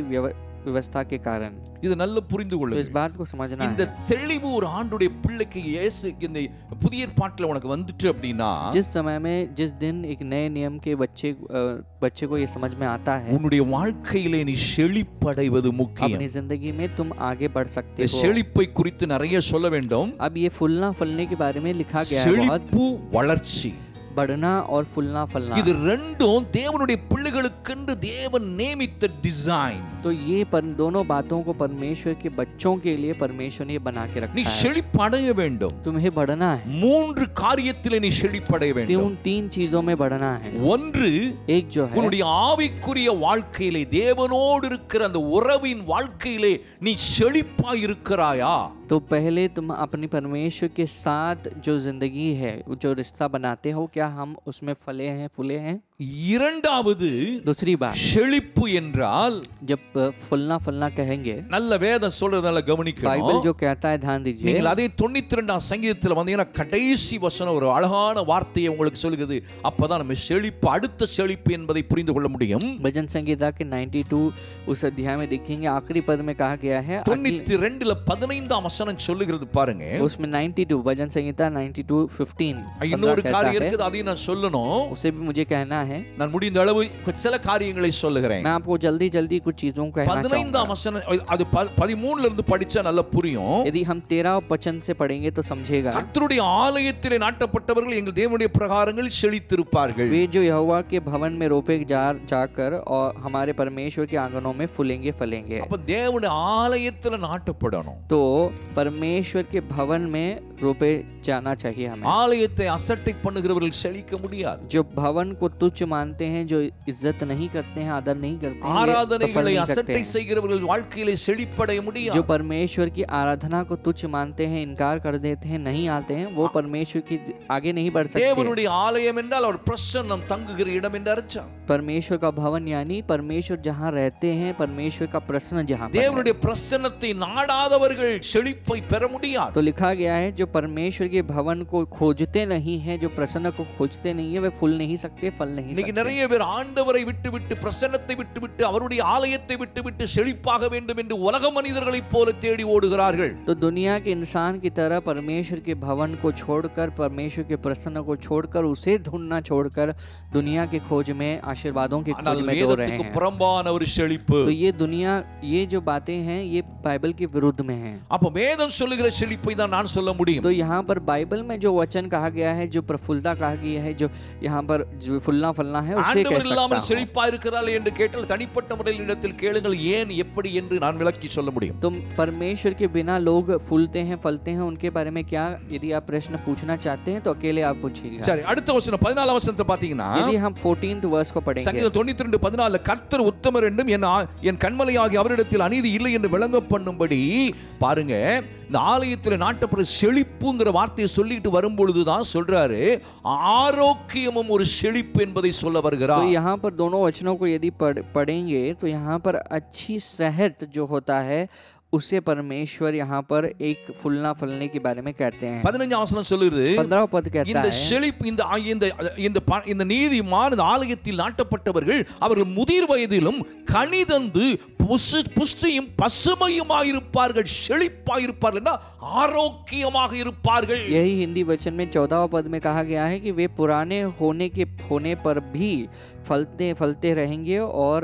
व्यवस्था के कारण. இது நல்ல புரிந்து तो इस கொள்ளுங்கள். बात को समझना இந்த है. தெளிவு ஒரு ஆண்டுடைய பிள்ளைக்கு இயேசு இந்த புதிய ஏற்பாட்டில் உனக்கு வந்துட்டு அப்படின்னா, जिस समय में जिस दिन एक नए नियम के बच्चे को ये समझ में आता है, உன்னுடைய வாழ்க்கையிலே நீ செழிப்படைவது முக்கியம். अपनी जिंदगी में तुम आगे बढ़ सकते हो. செழிப்பை குறித்து நிறைய சொல்ல வேண்டும். अब ये फूलना फलने के बारे में लिखा गया है बहुत. செழிப்பு வளர்ச்சி, बढ़ना और फूलना फलना, இது ரெண்டும் தேவனுடைய பிள்ளைகளுக்கென்று தேவன் நியமித்த டிசைன். तो ये दोनों बातों को परमेश्वर के बच्चों के लिए परमेश्वर ने बना के रखा நீ है. செழிப்படைய வேண்டும். तुम्हें बढ़ना है. மூன்று காரியத்திலே நீ செழிப்படைய வேண்டும். तीन चीजों में बढ़ना है. ஒன்று, एक जो है உன்னுடைய ஆவிக்குரிய வாழ்க்கையிலே தேவனோடு இருக்கிற அந்த உறவின் வாழ்க்கையிலே நீ செழிப்பாய் இருக்கிறாயா? तो पहले तुम अपनी परमेश्वर के साथ जो जिंदगी है, जो रिश्ता बनाते हो, क्या हम उसमें फूले हैं? இரண்டாவது, दूसरी बात, செழிப்பு என்றால் जब फलना कहेंगे, நல்ல வேதம் சொல்றதால बाइबल கவனிக்கணும். जो कहता है ध्यान दीजिए. நீங்கள் அதே 92ஆம் சங்கீதத்தில் வந்தீங்கன்னா கடைசி வசனம் ஒரு அழகான வார்த்தையை உங்களுக்கு சொல்லுகிறது. அப்பதான் நம்ம செழிப்பு, அடுத்த செழிப்பு என்பதை புரிந்து கொள்ள முடியும். भजन संगीता के 92 उस अध्याय में देखेंगे, आखिरी पद में कहा गया है, 92ல 15ஆம் வசனம் சொல்லுகிறது பாருங்க. उसमें 92 भजन संगीता 92:15 இன்னொரு காரியம் இருக்குது, அதையும் நான் சொல்லணும். उसे भी मुझे कहना है. நான் முடிந்த அளவு சில காரியங்களை சொல்லுகிறேன். मैं आपको जल्दी कुछ चीजों को कहना चाहूंगा. 15ஆம் வசனம் அது 13ல இருந்து படிச்சா நல்லா புரியும். यदि हम 13 वचन से पढ़ेंगे तो समझेगा. கர்த்தருடைய ஆலயத்திலே நாட்டப்பட்டவர்கள் எங்கள் தேவனுடைய பிரகாரங்களில் செழித்திருப்பார்கள். वे जो यहोवा के भवन में रोपे जाकर और हमारे परमेश्वर के आंगनों में फूलेंगे फलेंगे. அப்ப தேவனுடைய ஆலயத்துல நாட்டப்படணும். तो परमेश्वर के भवन में रोपे जाना चाहिए हमें. ஆலயத்தை அசட்டை பண்ணுகிறவர்கள் செழிக்க முடியாது. जो भवन को तुच्छ मानते हैं, जो इज्जत नहीं करते हैं, आदर नहीं करते हैं, ஆராதனைகளை அசட்டை செய்கிறவர்கள் வாழ்க்கையிலே செழிப்படைய முடியாது. जो परमेश्वर की आराधना को तुच्छ मानते हैं, इनकार कर देते हैं, नहीं आते हैं, वो परमेश्वर की आगे नहीं बढ़ सकते. தேவனுடைய ஆலயம் என்றால் அவர் பிரசன்னம் தங்குகிற இடம் என்று அர்த்தம். परमेश्वर का भवन यानी परमेश्वर जहाँ रहते हैं, परमेश्वर का प्रसन्न जहाँ पर है. தேவனுடைய பிரசன்னத்தை நாடாதவர்கள் செழிப்பை பெற முடியாது. तो लिखा गया है, जो परमेश्वर के भवन को खोजते नहीं है, जो प्रसन्न को खोजते नहीं है, वे फूल नहीं सकते, फल नहीं இன்னைக்கு सकते. நிறைய பேர் ஆண்டவரை விட்டுவிட்டு, பிரசன்னத்தை விட்டுவிட்டு, அவருடைய ஆலயத்தை விட்டுவிட்டு செழிப்பாக வேண்டும் என்று உலக மனிதர்களைப் போல தேடி ஓடுகிறார்கள். तो दुनिया के इंसान की तरह परमेश्वर के भवन को छोड़कर, परमेश्वर के प्रसन्न को छोड़कर, उसे ढूंढना छोड़कर दुनिया के खोज में, आशीर्वादों के ஆனால் खोज में दौड़ रहे வேதத்துக்கு हैं. புறம்பான ஒரு செழிப்பு. तो ये दुनिया, ये जो बातें हैं, ये बाइबल के विरुद्ध में हैं. அப்ப வேதம் சொல்லுகிற செழிப்பை தான் நான் சொல்ல முடியும். तो यहाँ पर बाइबल में जो वचन कहा गया है, जो प्रफुल्लता कहा गया है, जो यहाँ पर जो फुलना फलना है, उसे कह ஆண்டவர் இல்லாமல் सकता हूं. செழிப்பா இருக்கிறாள் என்று கேட்டால் தனிப்பட்ட முறையில் இடத்தில் கேளுங்கள், ஏன் எப்படி என்று நான் விளக்கி சொல்ல முடியும். तुम परमेश्वर के बिना लोग फूलते हैं, फलते हैं, उनके बारे में क्या, यदि आप प्रश्न पूछना चाहते हैं तो अकेले आप पूछिएगा. சரி, அடுத்த வசனம் 14ஆம் வசனத்தை பாத்தீங்கன்னா, यदि हम 14th वर्स को पढ़ेंगे, சங்கீதம் 92:14 கர்த்தர் உத்தமர் என்றும் என் கண்மலையாகி அவரிடத்தில் அநீதி இல்லை என்று விளங்க பண்ணும்படி பாருங்க. இந்த ஆலயத்தில் நாட்டப்பட்ட செழிப்புங்கிற வார்த்தையை சொல்லிட்டு வரும்பொழுதுதான் சொல்றாரு, ஆரோக்கியமும் ஒரு செழிப்பு என்பதை சொல்ல வருகிறார். तो यहाँ पर दोनों वचनों को यदि पढ़ेंगे तो यहाँ पर अच्छी सेहत जो होता है उसे परमेश्वर यहाँ पर एक फूलना फलने के बारे में कहते हैं। 15 வசனம் சொல்லுது 15 पद कहता இந்த है செழிப்பு இந்த நீதிமான் ஆலயத்தில் நாட்டப்பட்டவர்கள் அவர்கள் முதிர் வயதிலும் கனிதந்து புஷ்டியும் பசுமையுமாயிருப்பார்கள், செழிப்பாயிருப்பார்கள், ஆரோக்கியமாக இருப்பார்கள்। यही हिंदी वचन में 14 पद में कहा गया है कि वे पुराने होने पर भी फलते रहेंगे और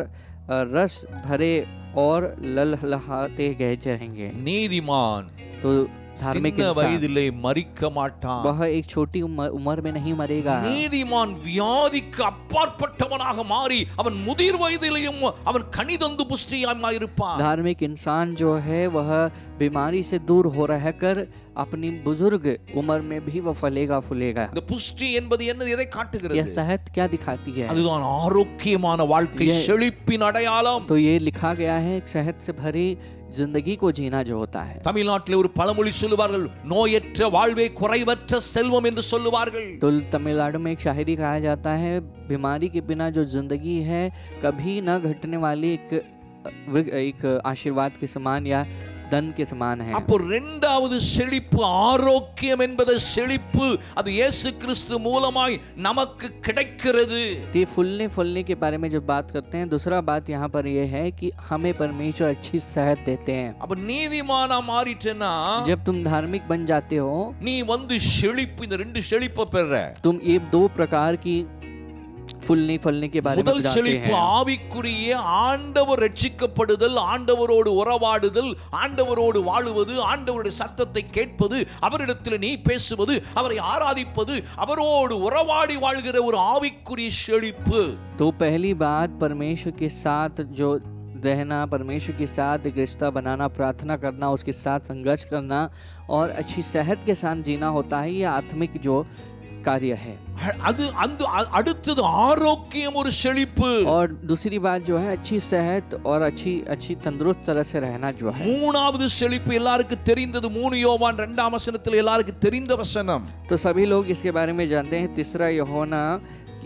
रस भरे और ललहाते गए रहेंगे। நீதிமான் तो धार्मिक சின்ன इंसान வயதிலே மரிக்க மாட்டான்। वह एक छोटी उम्र में नहीं मरेगा। நீதிமான் வியாதிக்கு அப்பாற்பட்டவனாக மாறி அவன் முதிர் வயதிலேயும் அவன் கனிதந்து புஷ்டியாய் இருப்பான்। धार्मिक इंसान जो है वह बीमारी से दूर हो रहकर अपनी बुजुर्ग उम्र में भी वह फलेगा फूलेगा। இந்த புஷ்டி என்பது என்ன, எதை காட்டுகிறது? यह सेहत क्या दिखाती है? அதுதான் ஆரோக்கியமான வாழ்க்கை, செழிப்பின் அடையாளம்। तो ये लिखा गया है सेहत से भरी जिंदगी को जीना जो होता है। தமிழ்நாட்டில் ஒரு பழமொழி சொல்லுவார்கள், நோயற்ற வாழ்வே குறைவற்ற செல்வம் என்று சொல்லுவார்கள்। तो तमिलनाडु में एक शायरी कहा जाता है, बीमारी के बिना जो जिंदगी है कभी न घटने वाली एक आशीर्वाद के समान या धन के समान है। அப்போ இரண்டாவது செழிப்பு, ஆரோக்கியம் என்பது செழிப்பு, அது இயேசு கிறிஸ்து மூலமாய் நமக்கு கிடைக்கிறது। ये फूलने के बारे में जो बात करते हैं, दूसरा बात यहाँ पर ये है कि हमें परमेश्वर अच्छी सेहत देते हैं। அப்ப நீதிமானா மாறிட்டேனா, जब तुम धार्मिक बन जाते हो, நீ வந்து செழிப்பு, இந்த ரெண்டு செழிப்பை பெற। तुम ये 2 प्रकार की फलने के बारे में முதல் जानते செழிப்பு हैं। ஆவிக்குரிய ஆண்டவர் ரட்சிக்கப்படுதல், ஆண்டவரோடு உறவாடுதல், ஆண்டவரோடு வாழுவது, ஆண்டவருடைய சத்தத்தை கேட்பது, அவரிடத்தில் நீ பேசுவது, அவரை ஆராதிப்பது, அவரோடு உறவாடி வாழ்கிற ஒரு ஆவிக்குரிய செழிப்பு। तो पहली बात परमेश्वर के साथ जो रहना, परमेश्वर के साथ एक रिश्ता बनाना, प्रार्थना करना, उसके साथ संघर्ष करना और अच्छी सेहत के साथ जीना होता है। ये आत्मिक जो कार्य है। அது அடுத்தது ஆரோக்கியம், ஒரு செழிப்பு। और दूसरी बात जो है अच्छी सेहत और अच्छी तंदुरुस्त तरह से रहना जो है। மூணாவது செழிப்பு எல்லாருக்கும் தெரிந்தது, 3 யோவான் 2ஆம் வசனத்தில் எல்லாருக்கும் தெரிந்த வசனம்। तो सभी लोग इसके बारे में जानते हैं, 3 यूहन्ना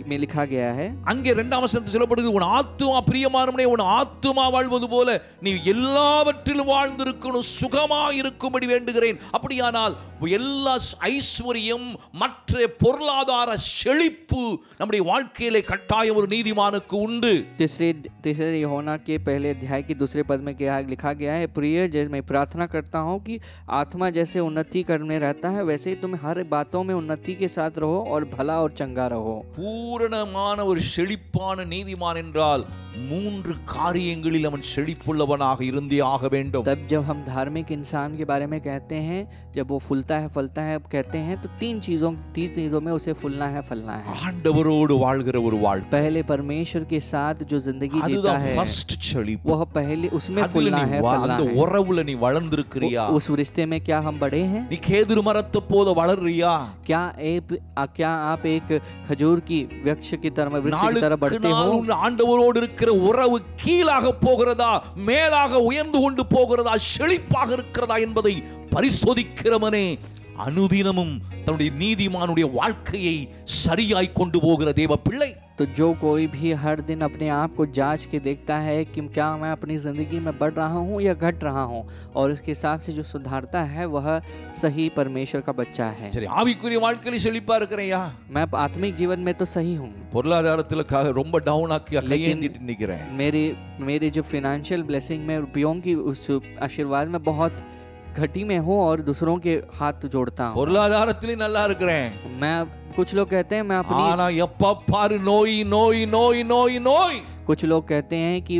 में लिखा गया है। அங்கே 2ஆம் வசனத்தில் சொல்லப்படுகிறது, உன் ஆத்துமா பிரியமானவனே, உன் ஆத்துமா வாழ்வது போல நீ எல்லாவற்றிலும் வாழ்ந்திருக்கணும், சுகமாய் இருக்கும்படி வேண்டுகிறேன்। அப்படியானால் எல்லா ஐஸ்வர்யம், மற்ற பொருளாதார செழிப்பு நம்முடைய வாழ்க்கையிலே கட்டாயம் ஒரு நீதிமானுக்கு உண்டு। तीसरे यूहन्ना के पहले अध्याय के 2 पद में क्या लिखा गया है, प्रिय, जैसे मैं प्रार्थना करता हूँ कि आत्मा जैसे उन्नति करने रहता है, वैसे ही तुम हर बातों में उन्नति के साथ रहो और भला और चंगा रहो। பூரணமான ஒரு செழிப்பான நீதிமான் என்றால் 3 காரியங்களில் அவன் செழிப்புள்ளவனாக இருந்தே ஆக வேண்டும்। तब जब हम धार्मिक इंसान के बारे में कहते हैं, जब वो फूलता है फलता है कहते हैं, तो 3 चीजों में उसे फूलना है फलना है। ஆண்டவரோடு வாழ்கிற ஒரு வாழ்க்கை, पहले परमेश्वर के साथ जो जिंदगी जीता அதுதான் है, ஃபர்ஸ்ட் செழிப்பு। वह पहले उसमें फूलना है फलना அந்த है। உறவுல நீ வளர்ந்திருக்கிறியா? उस रिश्ते में क्या हम बड़े हैं? நீ கேதுரு மரத்தை போல வளர்றியா? क्या आप एक खजूर की वृक्ष की तरह நாளுக்கு बढ़ते நாள் हो? உன் ஆண்டவரோடு இருக்கிற உறவு கீழாக போகிறதா, மேலாக உயர்ந்து கொண்டு போகிறதா, செழிப்பாக இருக்கிறதா என்பதை பரிசோதிக்கிறவனே அனுதினமும் தன்னுடைய நீதிமானுடைய வாழ்க்கையை சரியாய் கொண்டு போகிற தேவ பிள்ளை। तो जो कोई भी हर दिन अपने आप को जांच के देखता है कि क्या मैं अपनी जिंदगी में बढ़ रहा हूँ या घट रहा हूँ, और उसके हिसाब से जो सुधारता है वह सही परमेश्वर का बच्चा है। சரி, ஆவிக்குரிய வாழ்க்கையில செழிப்பா இருக்கிறேயா? मैं आत्मिक जीवन में तो सही हूँ, பொருளாதாரத்துல ரொம்ப டவுன் ஆக்கி கையேந்திட்டு நிக்கிறேன்। मेरी जो फाइनेंशियल ब्लेसिंग में रुपयों की उस आशीर्वाद में बहुत घटी में हूँ और दूसरों के हाथ जोड़ता हूँ। பொருளாதாரத்திலே நல்லா இருக்கிறேன்। मैं कुछ लोग कहते हैं मैं ஆனா எப்ப பாரு நோய் நோய் நோய் நோய் நோய்। कुछ लोग कहते हैं कि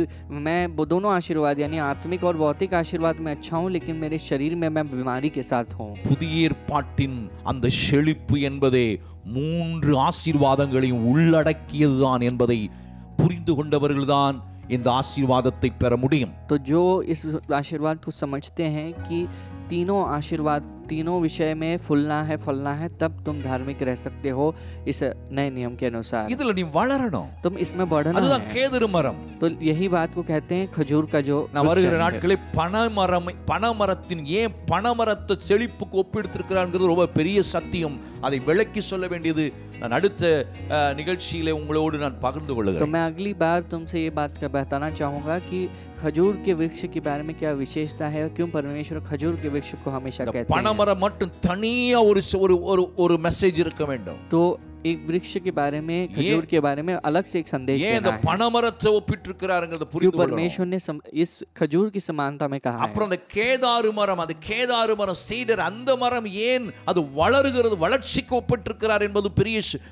मैं दोनों आशीर्वाद यानी आत्मिक और भौतिक आशीर्वाद में अच्छा हूँ, लेकिन मेरे शरीर में मैं बीमारी के साथ हूँ। புதிய ஏற்பாட்டின் அந்த செழிப்பு என்பதே 3 ஆசீர்வாதங்களையும் உள்ளடக்கியதுதான் என்பதை புரிந்து கொண்டவர்கள்தான் இந்த ஆசீர்வாதத்தை பெற முடியும்। तो जो इस आशीर्वाद को समझते हैं कि तीनों आशीर्वाद तीनों विषय में फूलना है फलना है, तब तुम धार्मिक रह सकते हो इस नए नियम के अनुसार। இதுல நீ வளரணும். तुम इसमें बढ़ना அதுதான் है। கேதுரு மரம். तो यही बात को कहते हैं खजूर का जो நான் वृक्ष வருகிற है। நாட்களில் பனைமரத்தின் ஏன் பனைமரத்தை செழிப்புக்கு ஒப்பிடுத்திருக்கிறாங்கிறது ரொம்ப பெரிய சத்தியம். அதை விளக்கி சொல்ல வேண்டியது நான் அடுத்த நிகழ்ச்சியிலே உங்களோடு நான் பகிர்ந்து तो கொள்கிறேன். मैं अगली बार तुमसे ये बात का बताना चाहूंगा कि खजूर के वृक्ष के बारे में क्या विशेषता है, क्यों परमेश्वर खजूर के वृक्ष को हमेशा இந்த कहते हैं। பனைமரம் மட்டும் தனியா ஒரு மெசேஜ் இருக்க வேண்டும். तो एक वृक्ष के बारे में, खजूर के बारे में अलग से एक संदेश ஏன் இந்த देना है। பனைமரத்தை ஒப்பிட்டிருக்கிறாருங்கிறத क्यों புரிந்து கொள்ளணும். परमेश्वर ने इस खजूर की समानता में कहा है। அப்புறம் அந்த கேதாரு மரம், அது கேதாரு மரம் சீடர், அந்த மரம் ஏன் அது வளருகிறது, வளர்ச்சிக்கு ஒப்பிட்டிருக்கிறார் என்பது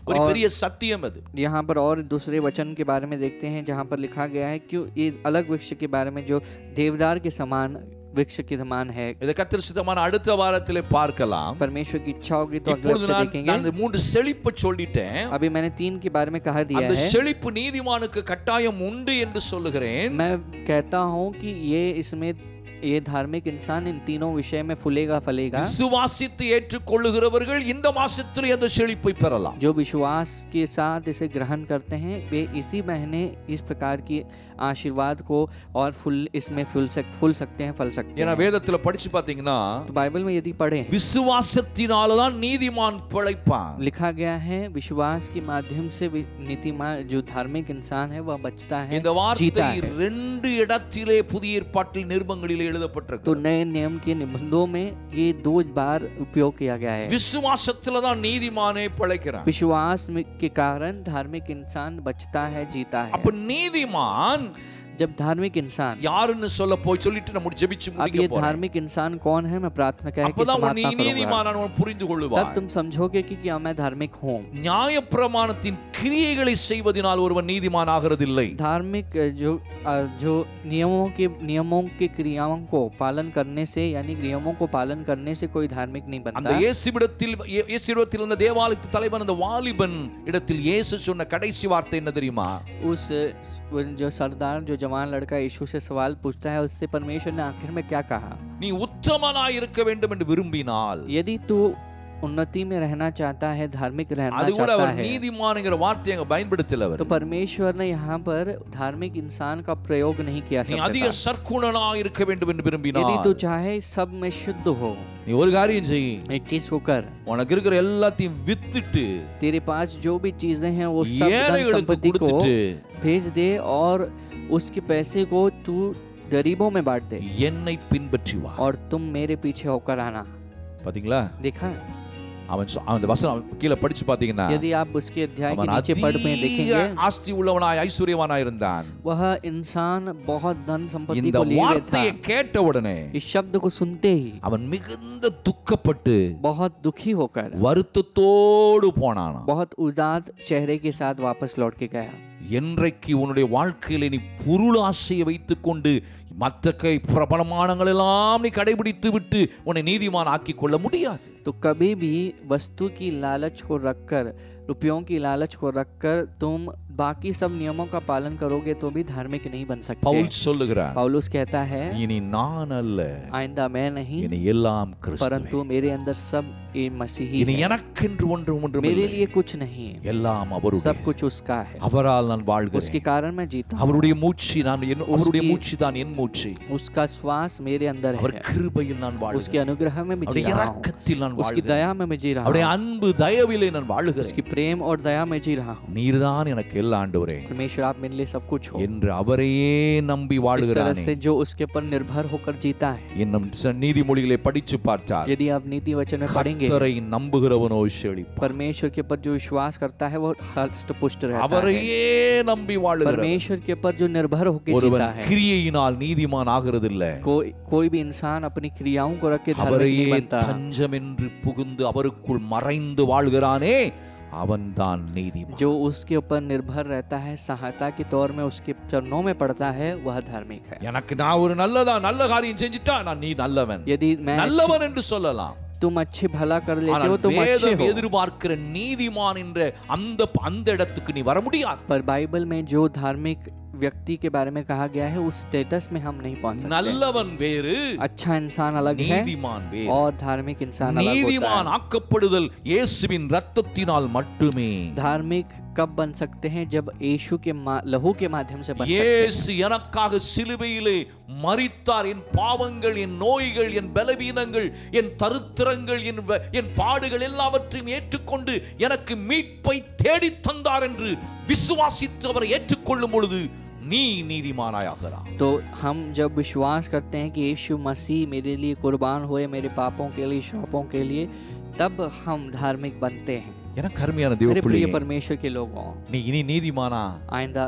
ஒரு பெரிய சத்தியம். அது यहाँ पर और दूसरे वचन के बारे में देखते हैं जहाँ पर लिखा गया है क्यों ये अलग वृक्ष के बारे में जो देवदार के समान वृक्ष के समान है। இதை கர்த்தர் சித்தமான அடுத்த வாரத்திலே பார்க்கலாம். परमेश्वर की इच्छा होगी तो अगले இப்பொழுது हफ्ते நான் देखेंगे। இந்த மூன்று செழிப்பை சொல்லிட்டேன். अभी मैंने 3 के बारे में कहा दिया அந்த है। செழிப்பு நீதிமானுக்கு கட்டாயம் உண்டு என்று சொல்லுகிறேன். मैं कहता हूँ कि ये धार्मिक इंसान इन तीनों विषय में फूलेगा फलेगा। விசுவாசித்து ஏற்றுக்கொள்ளுகிறவர்கள் இந்த மாசத்திலே அந்த செழிப்பை பெறலாம். जो विश्वास के साथ इसे ग्रहण करते हैं वे इसी महीने इस प्रकार की आशीर्वाद को और इसमें फूल सकते हैं, फल सकते ஏன்னா हैं। வேதத்துல படிச்சு பாத்தீங்கன்னா तो बाइबल में यदि पढ़े விசுவாசத்தினால தான் நீதிமான் பிழைப்பான். लिखा गया है विश्वास के माध्यम से नीतिमान जो धार्मिक इंसान है वह बचता है, இந்த जीता வார்த்தை है। 2 இடத்திலே புதிய ஏற்பாட்டில் நிருபங்களிலே तो எழுதப்பட்டிருக்கிறது. नए नियम के निबंधों में ये 2 बार उपयोग किया गया है। விசுவாசத்துல தான் நீதிமானே பிழைக்கிறான். विश्वास के कारण धार्मिक इंसान बचता है, जीता है। அப்ப நீதிமான் जब धार्मिक इंसान, யாருன்னு சொல்லிட்டு நம்ம ஜெபிச்சு अब முடிக்க ये போறோம். धार्मिक इंसान कौन है मैं प्रार्थना कह के அப்பதான் समाप्त करूंगा। நீதிமானான புரிந்து तब கொள்ளுவார். तुम समझोगे कि क्या मैं धार्मिक हूँ। நியாயப்பிரமாணத்தின் கிரியைகளை செய்வதனால் ஒருவன் நீதிமான் ஆகிறதில்லை. धार्मिक जो नियमों के क्रियाओं को पालन करने से यानी नियमों को पालन करने से कोई धार्मिक नहीं அந்த बनता। இயேசுவிடத்தில் அந்த தேவாலயத்து தலைவன் அந்த வாலிபன் இடத்தில் இயேசு சொன்ன கடைசி வார்த்தை என்ன தெரியுமா? जो सरदार जो जवान लड़का यीशु से सवाल पूछता है उससे परमेश्वर ने आखिर में क्या कहा? நீ உத்தமனாய் இருக்க வேண்டும் என்று விரும்பினால், यदि तू उन्नति में रहना चाहता है, धार्मिक रहना அது கூட चाहता அவர் है, நீதிமான்ங்கிற வார்த்தையை அங்க பயன்படுத்தல. அவர் तो परमेश्वर ने यहाँ पर धार्मिक इंसान का प्रयोग नहीं किया நீ शब्द அதிக का। சற்குணனாய் இருக்க வேண்டும் என்று यदि விரும்பினால், तू चाहे सब में शुद्ध हो, நீ ஒரு காரியம் செய். एक चीज को कर, உனக்கு இருக்கிற எல்லாத்தையும் வித்துட்டு तेरे पास जो भी चीजें हैं वो सब धन ஏழைகளுக்கு संपत्ति को கொடுத்துட்டு भेज दे और उसके पैसे को तू गरीबों में बांट दे என்னை பின்பற்றி வா. और तुम मेरे पीछे होकर आना। பாத்தீங்களா? देखा है? அவன் அந்த வசனம் கீழே படிச்சு பாத்தீங்கன்னா, यदि आप उसके अध्याय के அவன் नीचे पढ़ में அதிக देखेंगे ஆஸ்தி உள்ளவனாய் ஐஸ்வர்யவானாய் இருந்தான். वह इंसान बहुत धन संपत्ति இந்த को लिए हुए था। வார்த்தையை கேட்ட உடனே इस शब्द को सुनते ही அவன் மிகுந்த துக்கப்பட்டு बहुत दुखी होकर வருத்தத்தோடு போனான். बहुत उदास चेहरे के साथ वापस लौट के गया। என்றைக்கு உன்னுடைய வாழ்க்கையில நீ பொருளாசையை வைத்துக்கொண்டு மற்ற பிரபலமானங்கள் எல்லாம் நீ கடைபிடித்து விட்டு உன்னை நீதிமான் ஆக்கிக் கொள்ள முடியாது. तो कभी भी वस्तु की लालच को रखकर, रुपयों की लालच को रखकर तुम बाकी सब नियमों का पालन करोगे तो भी धार्मिक नहीं बन सकते। பவுல் சொல்லுகிறார், पौलुस कहता है இனி நான் அல்ல, आइंदा मैं नहीं இனி எல்லாம் கிறிஸ்துவே. परंतु मेरे अंदर सब ये मसीही இனி है। எனக்கென்று ஒன்றும் मेरे இல்லை, लिए कुछ नहीं, எல்லாம் सब அவருடைய. कुछ उसका है, அவரால் நான் उसके வாழ்கிறேன். कारण मैं जीता हूँ। அவருடைய மூச்சு அவருடைய उसकी- மூச்சு தான் என் மூச்சு. उसका श्वास मेरे अंदर அவர் है, கிருபையில் நான் उसके வாழ்கிறேன். अनुग्रह में मैं जी அவருடைய रहा हूँ, இரக்கத்தில் நான் उसकी வாழ்கிறேன். दया में मैं जी रहा அவருடைய हूँ, அன்பு தயவிலே நான் வாழுகிறேன். उसकी प्रेम और दया में जी रहा हूँ। நீர்தான் எனக்கு எல்லா ஆண்டவரே परमेश्वर आप मेरे लिए सब कुछ हो। என்று அவரையே நம்பி इस तरह வாழுகிறானே. से जो उसके ऊपर निर्भर होकर जीता है। இன்னும் நீதிமொழிகளை படிச்சு பார்த்தால், यदि आप नीति वचन में पढ़ेंगे, கர்த்தரை நம்புகிறவனோ செழிப்பான். परमेश्वर के ऊपर जो विश्वास करता है वो हष्ट पुष्ट रहता है। அவரையே நம்பி வாழுகிறான். परमेश्वर के ऊपर जो निर्भर होकर ஒருவன் जीता है, கிரியையினால் நீதிமான் ஆகிறதில்ல, कोई भी इंसान अपनी क्रियाओं को रख के धार्मिक அவரையே नहीं बनता। தஞ்சம் என்று புகுந்து அவருக்குள் மறைந்து வாழ்கிறானே அவன்தான் நீதிமான். जो उसके ऊपर निर्भर रहता है, सहायता के तौर में उसके चरणों में पड़ता है, वह धार्मिक है। எனக்கு நான் ஒரு நல்ல காரியம் செஞ்சிட்டா நான் நீ நல்லவன், यदि मैं நல்லவன் என்று சொல்லலாம். तुम अच्छे भला कर लेते ஆனால் हो तुम अच्छे வேதம் हो, எதிர்பார்க்கிற நீதிமான் என்ற அந்த இடத்துக்கு நீ வர முடியாது. पर बाइबल में जो धार्मिक व्यक्ति के बारे में कहा गया है उस स्टेटस में हम नहीं पहुंच सकते। நல்லவன் வேறு, अच्छा इंसान अलग है நீதிமான் வேறு. और धार्मिक इंसान अलग होता நீதிமான் है। ஆக்கப்படுதல் இயேசுவின் இரத்தத்தினால் மட்டுமே. धार्मिक कब बन सकते हैं? जब यीशु के लहू के माध्यम से बन सकते हैं। இயேசு எனக்காக சிலுவையிலே மரித்தார். என் பாவங்கள், என் நோய்கள், என் பலவீனங்கள், என் தரித்திரங்கள், என் பாடுகள் எல்லாவற்றையும் ஏற்றுக்கொண்டு எனக்கு மீட்பை தேடி தந்தார் என்று விசுவாசித்து அவரை ஏற்றுக்கொள்ளும் பொழுது நீ நீதிமானாயாகிறாய். तो हम जब विश्वास करते हैं कि यीशु मसीह मेरे लिए कुर्बान हुए, मेरे पापों के लिए, शापों के लिए, तब हम धार्मिक बनते हैं। எனக்கு அருமையான मेरे தேவ प्रिय பிள்ளையே, परमेश्वर के लोगों, நீ இனி நீதிமானா? आइंदा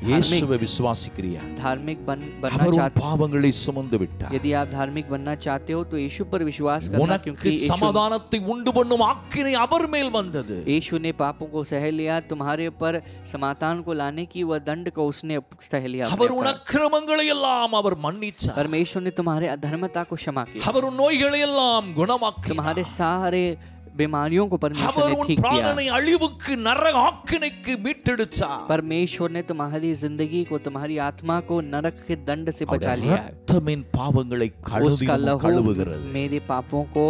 இயேசுவை விசுவாசிக்கிறியா? धार्मिक बनना அவர் உன் चाहते பாவங்களை சுமந்து விட்டார். यदि आप धार्मिक बनना चाहते हो तो यीशु पर विश्वास करना, உனக்கு क्योंकि சமாதானத்தை உண்டு பண்ணும் ஆக்கினை அவர் மேல் வந்தது. यीशु ने पापों को सह लिया, तुम्हारे ऊपर समाधान को लाने की वह दंड को उसने सह लिया। அவர் உன் அக்கிரமங்களை எல்லாம் அவர் மன்னிச்சார். परमेश्वर ने तुम्हारे अधर्मता को क्षमा किया, அவர் உன் நோய்களை எல்லாம் குணமாக்கினார். तुम्हारे सारे बीमारियों को परमेश्वर அவர் ने உன் ठीक किया। பிராணனை அழிவுக்கு நரக ஆக்கினைக்கு மீட்டெடுத்தார். परमेश्वर ने तुम्हारी जिंदगी को, तुम्हारी आत्मा को नरक के दंड से बचा लिया है। ரத்தமின் பாவங்களை उसका लहू கழுவுகிறது. मेरे पापों को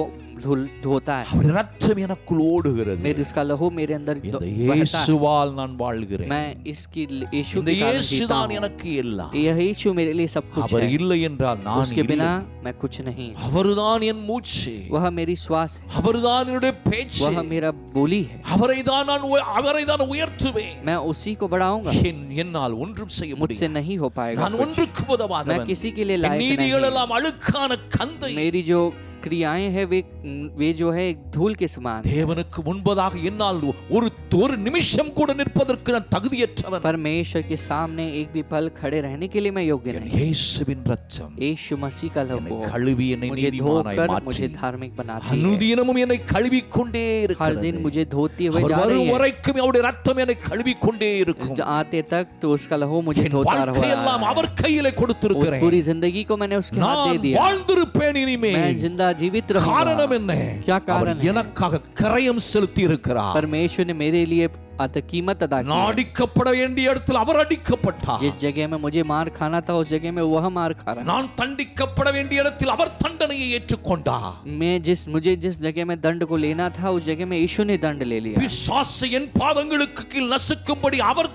धोता है। அவர் ரத்தம் எனக்குள் ஓடுகிறது. मेरे उसका लहू मेरे अंदर இந்த बहता है। இயேசுவால் நான் வாழ்கிறேன். मैं इसकी यीशु இந்த के कारण जीता இயேசுதான் हूँ। எனக்கு எல்லாம். यह यीशु मेरे लिए सब कुछ அவர் है। இல்லை என்றால் நான் उसके இல்லை. बिना मैं कुछ नहीं। அவர்தான் என் மூச்சு. वह मेरी श्वास है, அவர்தான் என்னுடைய பேச்சு. वह मेरा बोली है। அவரைதான் உயர்த்துவேன். मैं उसी को बढ़ाऊंगा। என்னால் ஒன்றும் செய்ய मुझसे முடியாது. नहीं हो पाएगा நான் कुछ। ஒன்றுக்கு मैं உதவாதவன். किसी के लिए என் लायक நீதிகள் नहीं। எல்லாம் அழுக்கான கந்தை. मेरी जो क्रियाएं हैं वे जो है एक धूल के समान है। தேவனுக்கு முன்பதாக என்னால் ஒரு நிமிஷம் கூட நிற்பதற்கு நான் தகுதியற்றவன். परमेश्वर के सामने एक भी पल खड़े रहने के लिए मैं योग्य என் नहीं। இயேசுவின் ரத்தம் यीशु मसीह का என்னை लहू கழுவி என்னை मुझे நீதிமானாய் धोकर மாற்றி मुझे धार्मिक बनाती है। அனுதினமும் என்னை கழுவிக் கொண்டே हर இருக்கிறது. दिन मुझे धोती हुए அவர் जा रही வரும் है। வரைக்கும் அவருடைய ரத்தம் என்னை கழுவிக் கொண்டே இருக்கும். आते तक तो उसका लहू मुझे என் धोता रहा வாழ்க்கையெல்லாம் है। அவர் கையிலே கொடுத்திருக்கிறேன். पूरी जिंदगी को मैंने उसके हाथ दे நான் दिया। வாழ்ந்திருப்பேன் मैं இனிமேல். जिंदा जीवित रहूंगा। காரணம் என்ன? क्या அவர் कारण है? எனக்காக கிரயம் செலுத்தி இருக்கிறார். परमेश्वर ने मेरे लिए कीमत अदा की। நான் அடிக்கப்பட வேண்டிய இடத்தில் அவர் அடிக்கப்பட்டார். जिस जगह में मुझे मार खाना था उस जगह में वह मार खा रहा है। நான் தண்டிக்கப்பட வேண்டிய இடத்தில் அவர் தண்டனையை ஏற்றுக்கொண்டார். मुझे जिस जगह में दंड को लेना था उस जगह में यीशु ने दंड ले लिया। பிசாசு என் பாதங்களுக்கு கீழ் நசுக்கும்படி அவர்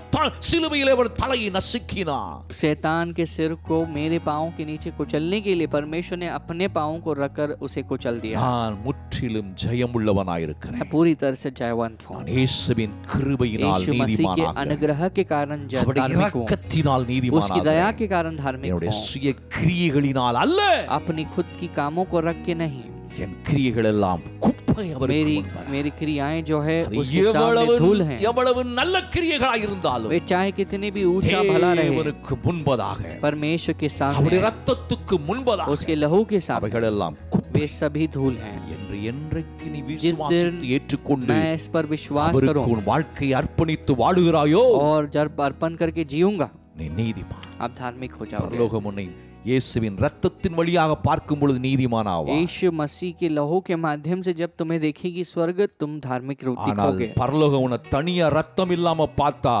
சிலுவையில் அவர் தலையை நசுக்கினார். शैतान के सिर को मेरे पांवों के नीचे कुचलने के लिए परमेश्वर ने अपने पांवों को रखकर उसे कुचल दिया। நான் முற்றிலும் ஜெயமுள்ளவனாயிருக்கிறேன். मैं पूरी तरह से जयवंत हूँ। நான் இயேசுவின் கிருபையினால் यीशु मसीह के நீதிமானாகிறேன். अनुग्रह के कारण அவருடைய धार्मिक हूँ। இரக்கத்தினால் उसकी दया நீதிமானாகிறேன். के कारण धार्मिक என்னுடைய हूँ। சுய கிரியைகளினால் அல்ல. अपनी खुद की कामों को रख के नहीं। என் கிரியைகள் எல்லாம் குப்பை அவருக்கு முன்பாக. मेरी क्रियाएं जो है அது उसके सामने धूल हैं। எவ்வளவு நல்ல கிரியைகளாய் இருந்தாலும் वे चाहे कितने भी ऊंचा भला रहे, தேவனுக்கு முன்பதாக परमेश्वर के அவருடைய सामने, ரத்தத்துக்கு முன்பதாக उसके लहू के सामने அவைகள் எல்லாம் குப்பை वे सभी धूल हैं। என்று என்றைக்கு நீ जिस விசுவாசித்து दिन ஏற்றுக்கொண்டு मैं इस पर विश्वास அவருக்கு करूं உன் வாழ்க்கையை அர்ப்பணித்து வாழுகிறாயோ और जब अर्पण करके जीऊंगा, நீ நீதிமான். आप धार्मिक हो जाओगे। பரலோகம் உன்னை இயேசுவின் ரத்தத்தின் வழியாக பார்க்கும் பொழுது நீதிமானாவா. यीशु मसीह के लहू के माध्यम से जब तुम्हें देखेगी स्वर्ग, तुम धार्मिक ஆனால் दिखोगे। பரலோகம் உன்னை தனியா ரத்தம் இல்லாம பார்த்தா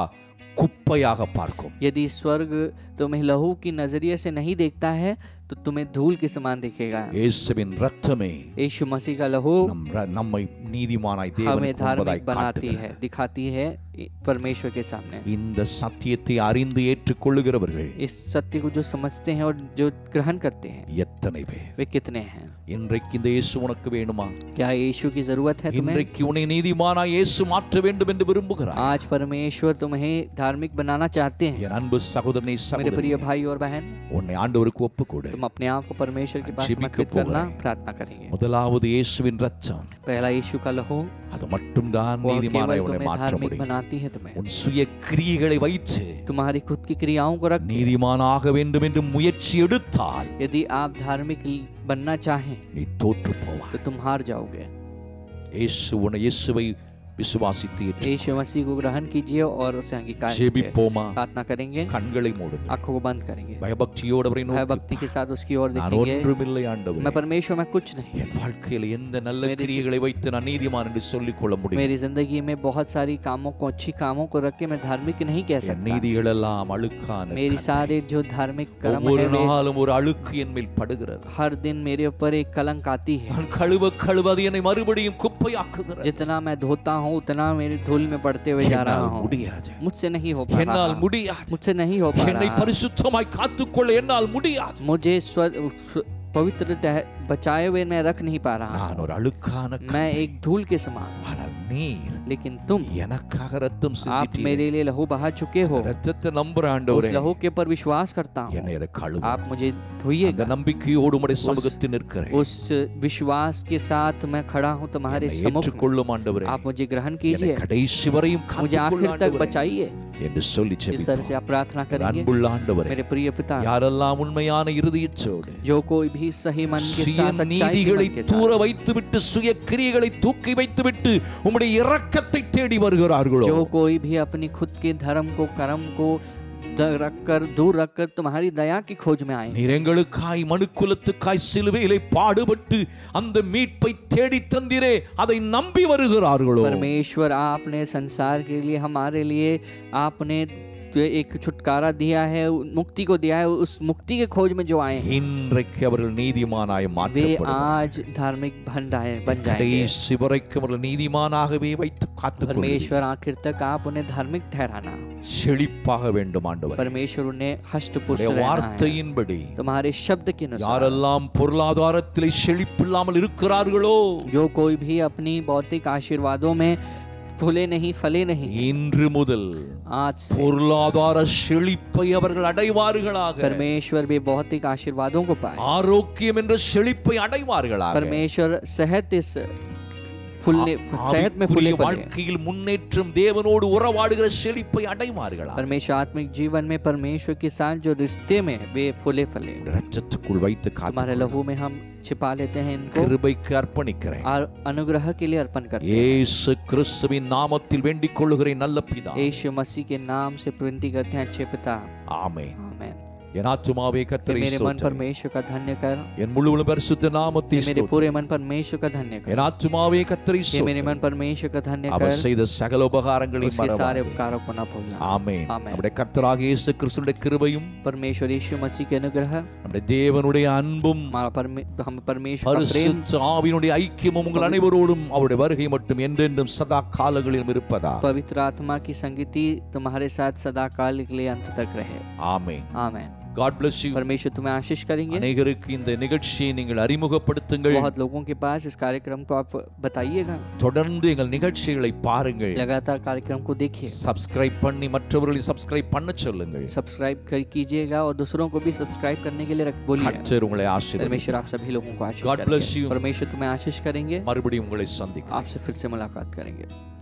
குப்பையாக பார்க்கும். यदि स्वर्ग तुम्हें लहू की नजरिए से नहीं देखता है तो तुम्हें धूल के समान दिखेगा। இயேசுவின் ரத்தமே यीशु मसीह का लहू நம்மை நீதிமானாய் हमें தேவனுக்கு முன்பதாய் धार्मिक बनाती है, காட்டுகிறது. दिखाती है परमेश्वर के सामने। இந்த சத்தியத்தை அறிந்து ஏற்றுக்கொள்ளுகிறவர்கள் इस सत्य को जो समझते हैं और जो ग्रहण करते हैं எத்தனை பேர்? वे कितने हैं? இன்றைக்கு இந்த இயேசு உனக்கு வேணுமா? क्या यीशु की जरूरत है तुम्हें? இன்றைக்கு உன்னை நீதிமானாய் இயேசு மாற்ற வேண்டும் என்று விரும்புகிறார். आज परमेश्वर तुम्हें धार्मिक बनाना चाहते हैं। என் அன்பு சகோதரனே मेरे சகோதரியே, प्रिय भाई और बहन, உன்னை ஆண்டவருக்கு ஒப்புக்கொடு. तुम अपने आप को परमेश्वर के पास जीवित समर्पित को करना, बोल रहे। प्रार्थना करेंगे। முதலாவது இயேசுவின் ரத்தம், पहला यीशु का लहू, அது மட்டும்தான் वो நீதிமானாய் केवल உன்னை तुम्हें மாற்ற धार्मिक முடியும். बनाती है। तुम्हें உன் சுய கிரியைகளை வைத்து तुम्हारी खुद की क्रियाओं को रख के, நீதிமானாக வேண்டும் என்று முயற்சி எடுத்தால் यदि आप धार्मिक बनना चाहें நீ தோற்று போவாய். तो तुम हार जाओगे। இயேசுவை விசுவாசித்து ஏற்று यीशु मसीह को ग्रहण कीजिए और उसे अंगीकार कीजिए। ஜெபிப்போமா? प्रार्थना करेंगे, கண்களை மூடுங்க. आंखों को बंद करेंगे, பயபக்தியோடு அவரை भय நோக்கி भक्ति के साथ उसकी ओर நான் देखेंगे। ஒன்றுமில்லை मैं ஆண்டவரே, परमेश्वर में कुछ नहीं। என் வாழ்க்கையில எந்த நல்ல मेरी- கிரியைகளை வைத்து நான் நீதிமான் என்று சொல்லிக் கொள்ள முடியும்? मेरी जिंदगी में बहुत सारी कामों को, अच्छी कामों को रख के मैं धार्मिक नहीं कह என் सकता। நீதிகள் எல்லாம் அழுக்கான मेरी सारे जो धार्मिक कर्म ஒவ்வொரு है वे நாளும் ஒரு அழுக்கு என் மேல் படுகிறது. हर दिन मेरे ऊपर एक कलंक आती है। நான் கழுவ அது என்னை மறுபடியும் குப்பையாக்குகிறது. जितना मैं धोता हूँ उतना मेरे धूल में पड़ते हुए जा रहा என்னால் हूँ। முடியாது, मुझसे नहीं हो पा என்னால் रहा, முடியாது. मुझसे नहीं हो पा என்னை रहा। பரிசுத்தமாய் காத்துக்கொள்ள என்னால் முடியாது. मुझे पवित्र बचाए हुए मैं रख नहीं पा रहा நான் हूँ। ஒரு அழுக்கான मैं एक धूल के समान हूँ। ஆனால் நீர் लेकिन तुम, எனக்காக ரத்தம் आप சிந்திட்டீர். मेरे लिए लहू बहा चुके हो। ரத்தத்தை நம்புற उस ஆண்டவரே, लहू के ऊपर विश्वास करता हूँ। என்னை அதை கழுவு. आप मुझे அந்த धोइएगा। நம்பிக்கையோடு உம்முடைய சமூகத்தில் நிற்கிறேன். उस विश्वास के साथ मैं खड़ा हूँ तुम्हारे என்னை सम्मुख में। ஏற்றுக்கொள்ளும் ஆண்டவரே, आप मुझे ग्रहण என்னை कीजिए, கடைசி வரையும் मुझे காத்துக்கொள்ளும் आखिर तक ஆண்டவரே बचाइए। என்று சொல்லி इस तरह ஜெபிப்போம். से आप प्रार्थना करेंगे। அன்புள்ள ஆண்டவரே, मेरे प्रिय पिता, யாரெல்லாம் உண்மையான இருதயத்தோடு जो कोई भी सही मन के சுய साथ, सच्चाई के நீதிகளை मन के தூர साथ, வைத்துவிட்டு சுய கிரியைகளை தூக்கி வைத்துவிட்டு உம்முடைய இரக்கத்தை தேடி வருகிறார்களோ, जो कोई भी अपनी खुद के धर्म को, कर्म को दूर रखकर तुम्हारी दया की खोज में आए। நீர் எங்களுக்காய் மனுக்குலத்துக்காய் சிலுவையிலே பாடுபட்டு அந்த மீட்பை தேடி தந்தீரே, அதை நம்பி வருகிறார்களோ, परमेश्वर आपने संसार के लिए, हमारे लिए आपने एक छुटकारा दिया है, मुक्ति को दिया है, उस मुक्ति के खोज में जो आए हैं இன்றைக்கு அவர்கள் நீதிமானாய் वे மாற்றப்படுவார்கள். आज धार्मिक बन जाएंगे। கடைசி வரைக்கும் அவர்கள் நீதிமானாகவே வைத்து காத்துக்கொள்ளுங்கள். परमेश्वर आखिर तक आप उन्हें धार्मिक ठहराना। செழிப்பாக வேண்டும் ஆண்டவரே. परमेश्वर उन्हें हष्ट पुष्ट உம்முடைய रहना है। வார்த்தையின்படி तुम्हारे शब्द के अनुसार யாரெல்லாம் பொருளாதாரத்திலே செழிப்பில்லாமல் இருக்கிறார்களோ, जो कोई भी अपनी भौतिक आशीर्वादों में फूले नहीं, फले नहीं, இன்று முதல் आज से பொருளாதார செழிப்பை அவர்கள் அடைவார்களாக. परमेश्वर भी भौतिक आशीर्वादों को पाए। ஆரோக்கியம் என்ற செழிப்பை அடைவார்களாக. परमेश्वर सेहत में फूले ஆவிக்குரிய फले। வாழ்க்கையில் முன்னேற்றம், தேவனோடு உறவாடுகிற செழிப்பை அடைவார்களாக. परमेश्वर आत्मिक जीवन में परमेश्वर के साथ जो रिश्ते में वे फूले फले। இரத்தத்துக்குள் வைத்து तुम्हारे காத்து लहू में हम छिपा लेते हैं इनको கிருபைக்கு அர்ப்பணிக்கிறேன். और अनुग्रह के लिए अर्पण करते हैं। இயேசு கிறிஸ்துவின் நாமத்தில் வேண்டிக் கொள்ளுகிறேன் நல்ல பிதா. यीशु मसीह के नाम से विनती करते हैं अच्छे पिता। ஆமென். आमीन। என் ஆத்துமாவே கர்த்தரை मेरे मन ஸ்தோத்திரி. परमेश्वर का धन्य कर। என் முழு பரிசுத்த நாமத்தை मेरे ஸ்தோத்திரி. पूरे मन परमेश्वर का धन्य कर। என் ஆத்துமாவே கர்த்தரை मेरे ஸ்தோத்திரி. मन परमेश्वर का धन्य அவர் कर। செய்த சகல உபகாரங்களையும் उसके सारे மறவாதே. उपकारों को न भूलना। ஆமென். ஆமென். நம்முடைய கர்த்தராகிய இயேசு கிறிஸ்துவின் கிருபையும் परमेश्वर यीशु मसीह के अनुग्रह, நம்முடைய தேவனுடைய அன்பும் हम परमेश्वर का प्रेम, பரிசுத்த ஆவியினுடைய ஐக்கியமும் உங்கள் அனைவரோடும் அவருடைய வருகை மட்டும் என்றென்றும் சதா காலங்களிலும் இருப்பதா. पवित्र आत्मा की संगति तुम्हारे साथ सदा काल के लिए अंत तक रहे। ஆமென். आमीन। God bless you. परमेश्वर तुम्हें आशीष करेंगे। அநேகருக்கு இந்த நிகழ்ச்சியை நீங்கள் அறிமுகப்படுத்துங்கள். बहुत लोगों के पास इस कार्यक्रम को आप बताइएगा। தொடர்ந்து எங்கள் நிகழ்ச்சிகளை பாருங்கள். लगातार कार्यक्रम को देखिए। சப்ஸ்கிரைப் பண்ணி மற்றவர்களை சப்ஸ்கிரைப் பண்ண சொல்லுங்கள். सब्सक्राइब कीजिएगा और दूसरों को भी सब्सक्राइब करने के लिए बोलिए। கர்த்தர் உங்களை ஆசீர்வதிப்பார். परमेश्वर आप सभी लोगों को आशीष God bless you. करेंगे। परमेश्वर तुम्हें आशीष करेंगे। மறுபடியும் உங்களை சந்திக்கிறேன். आपसे फिर से मुलाकात करेंगे।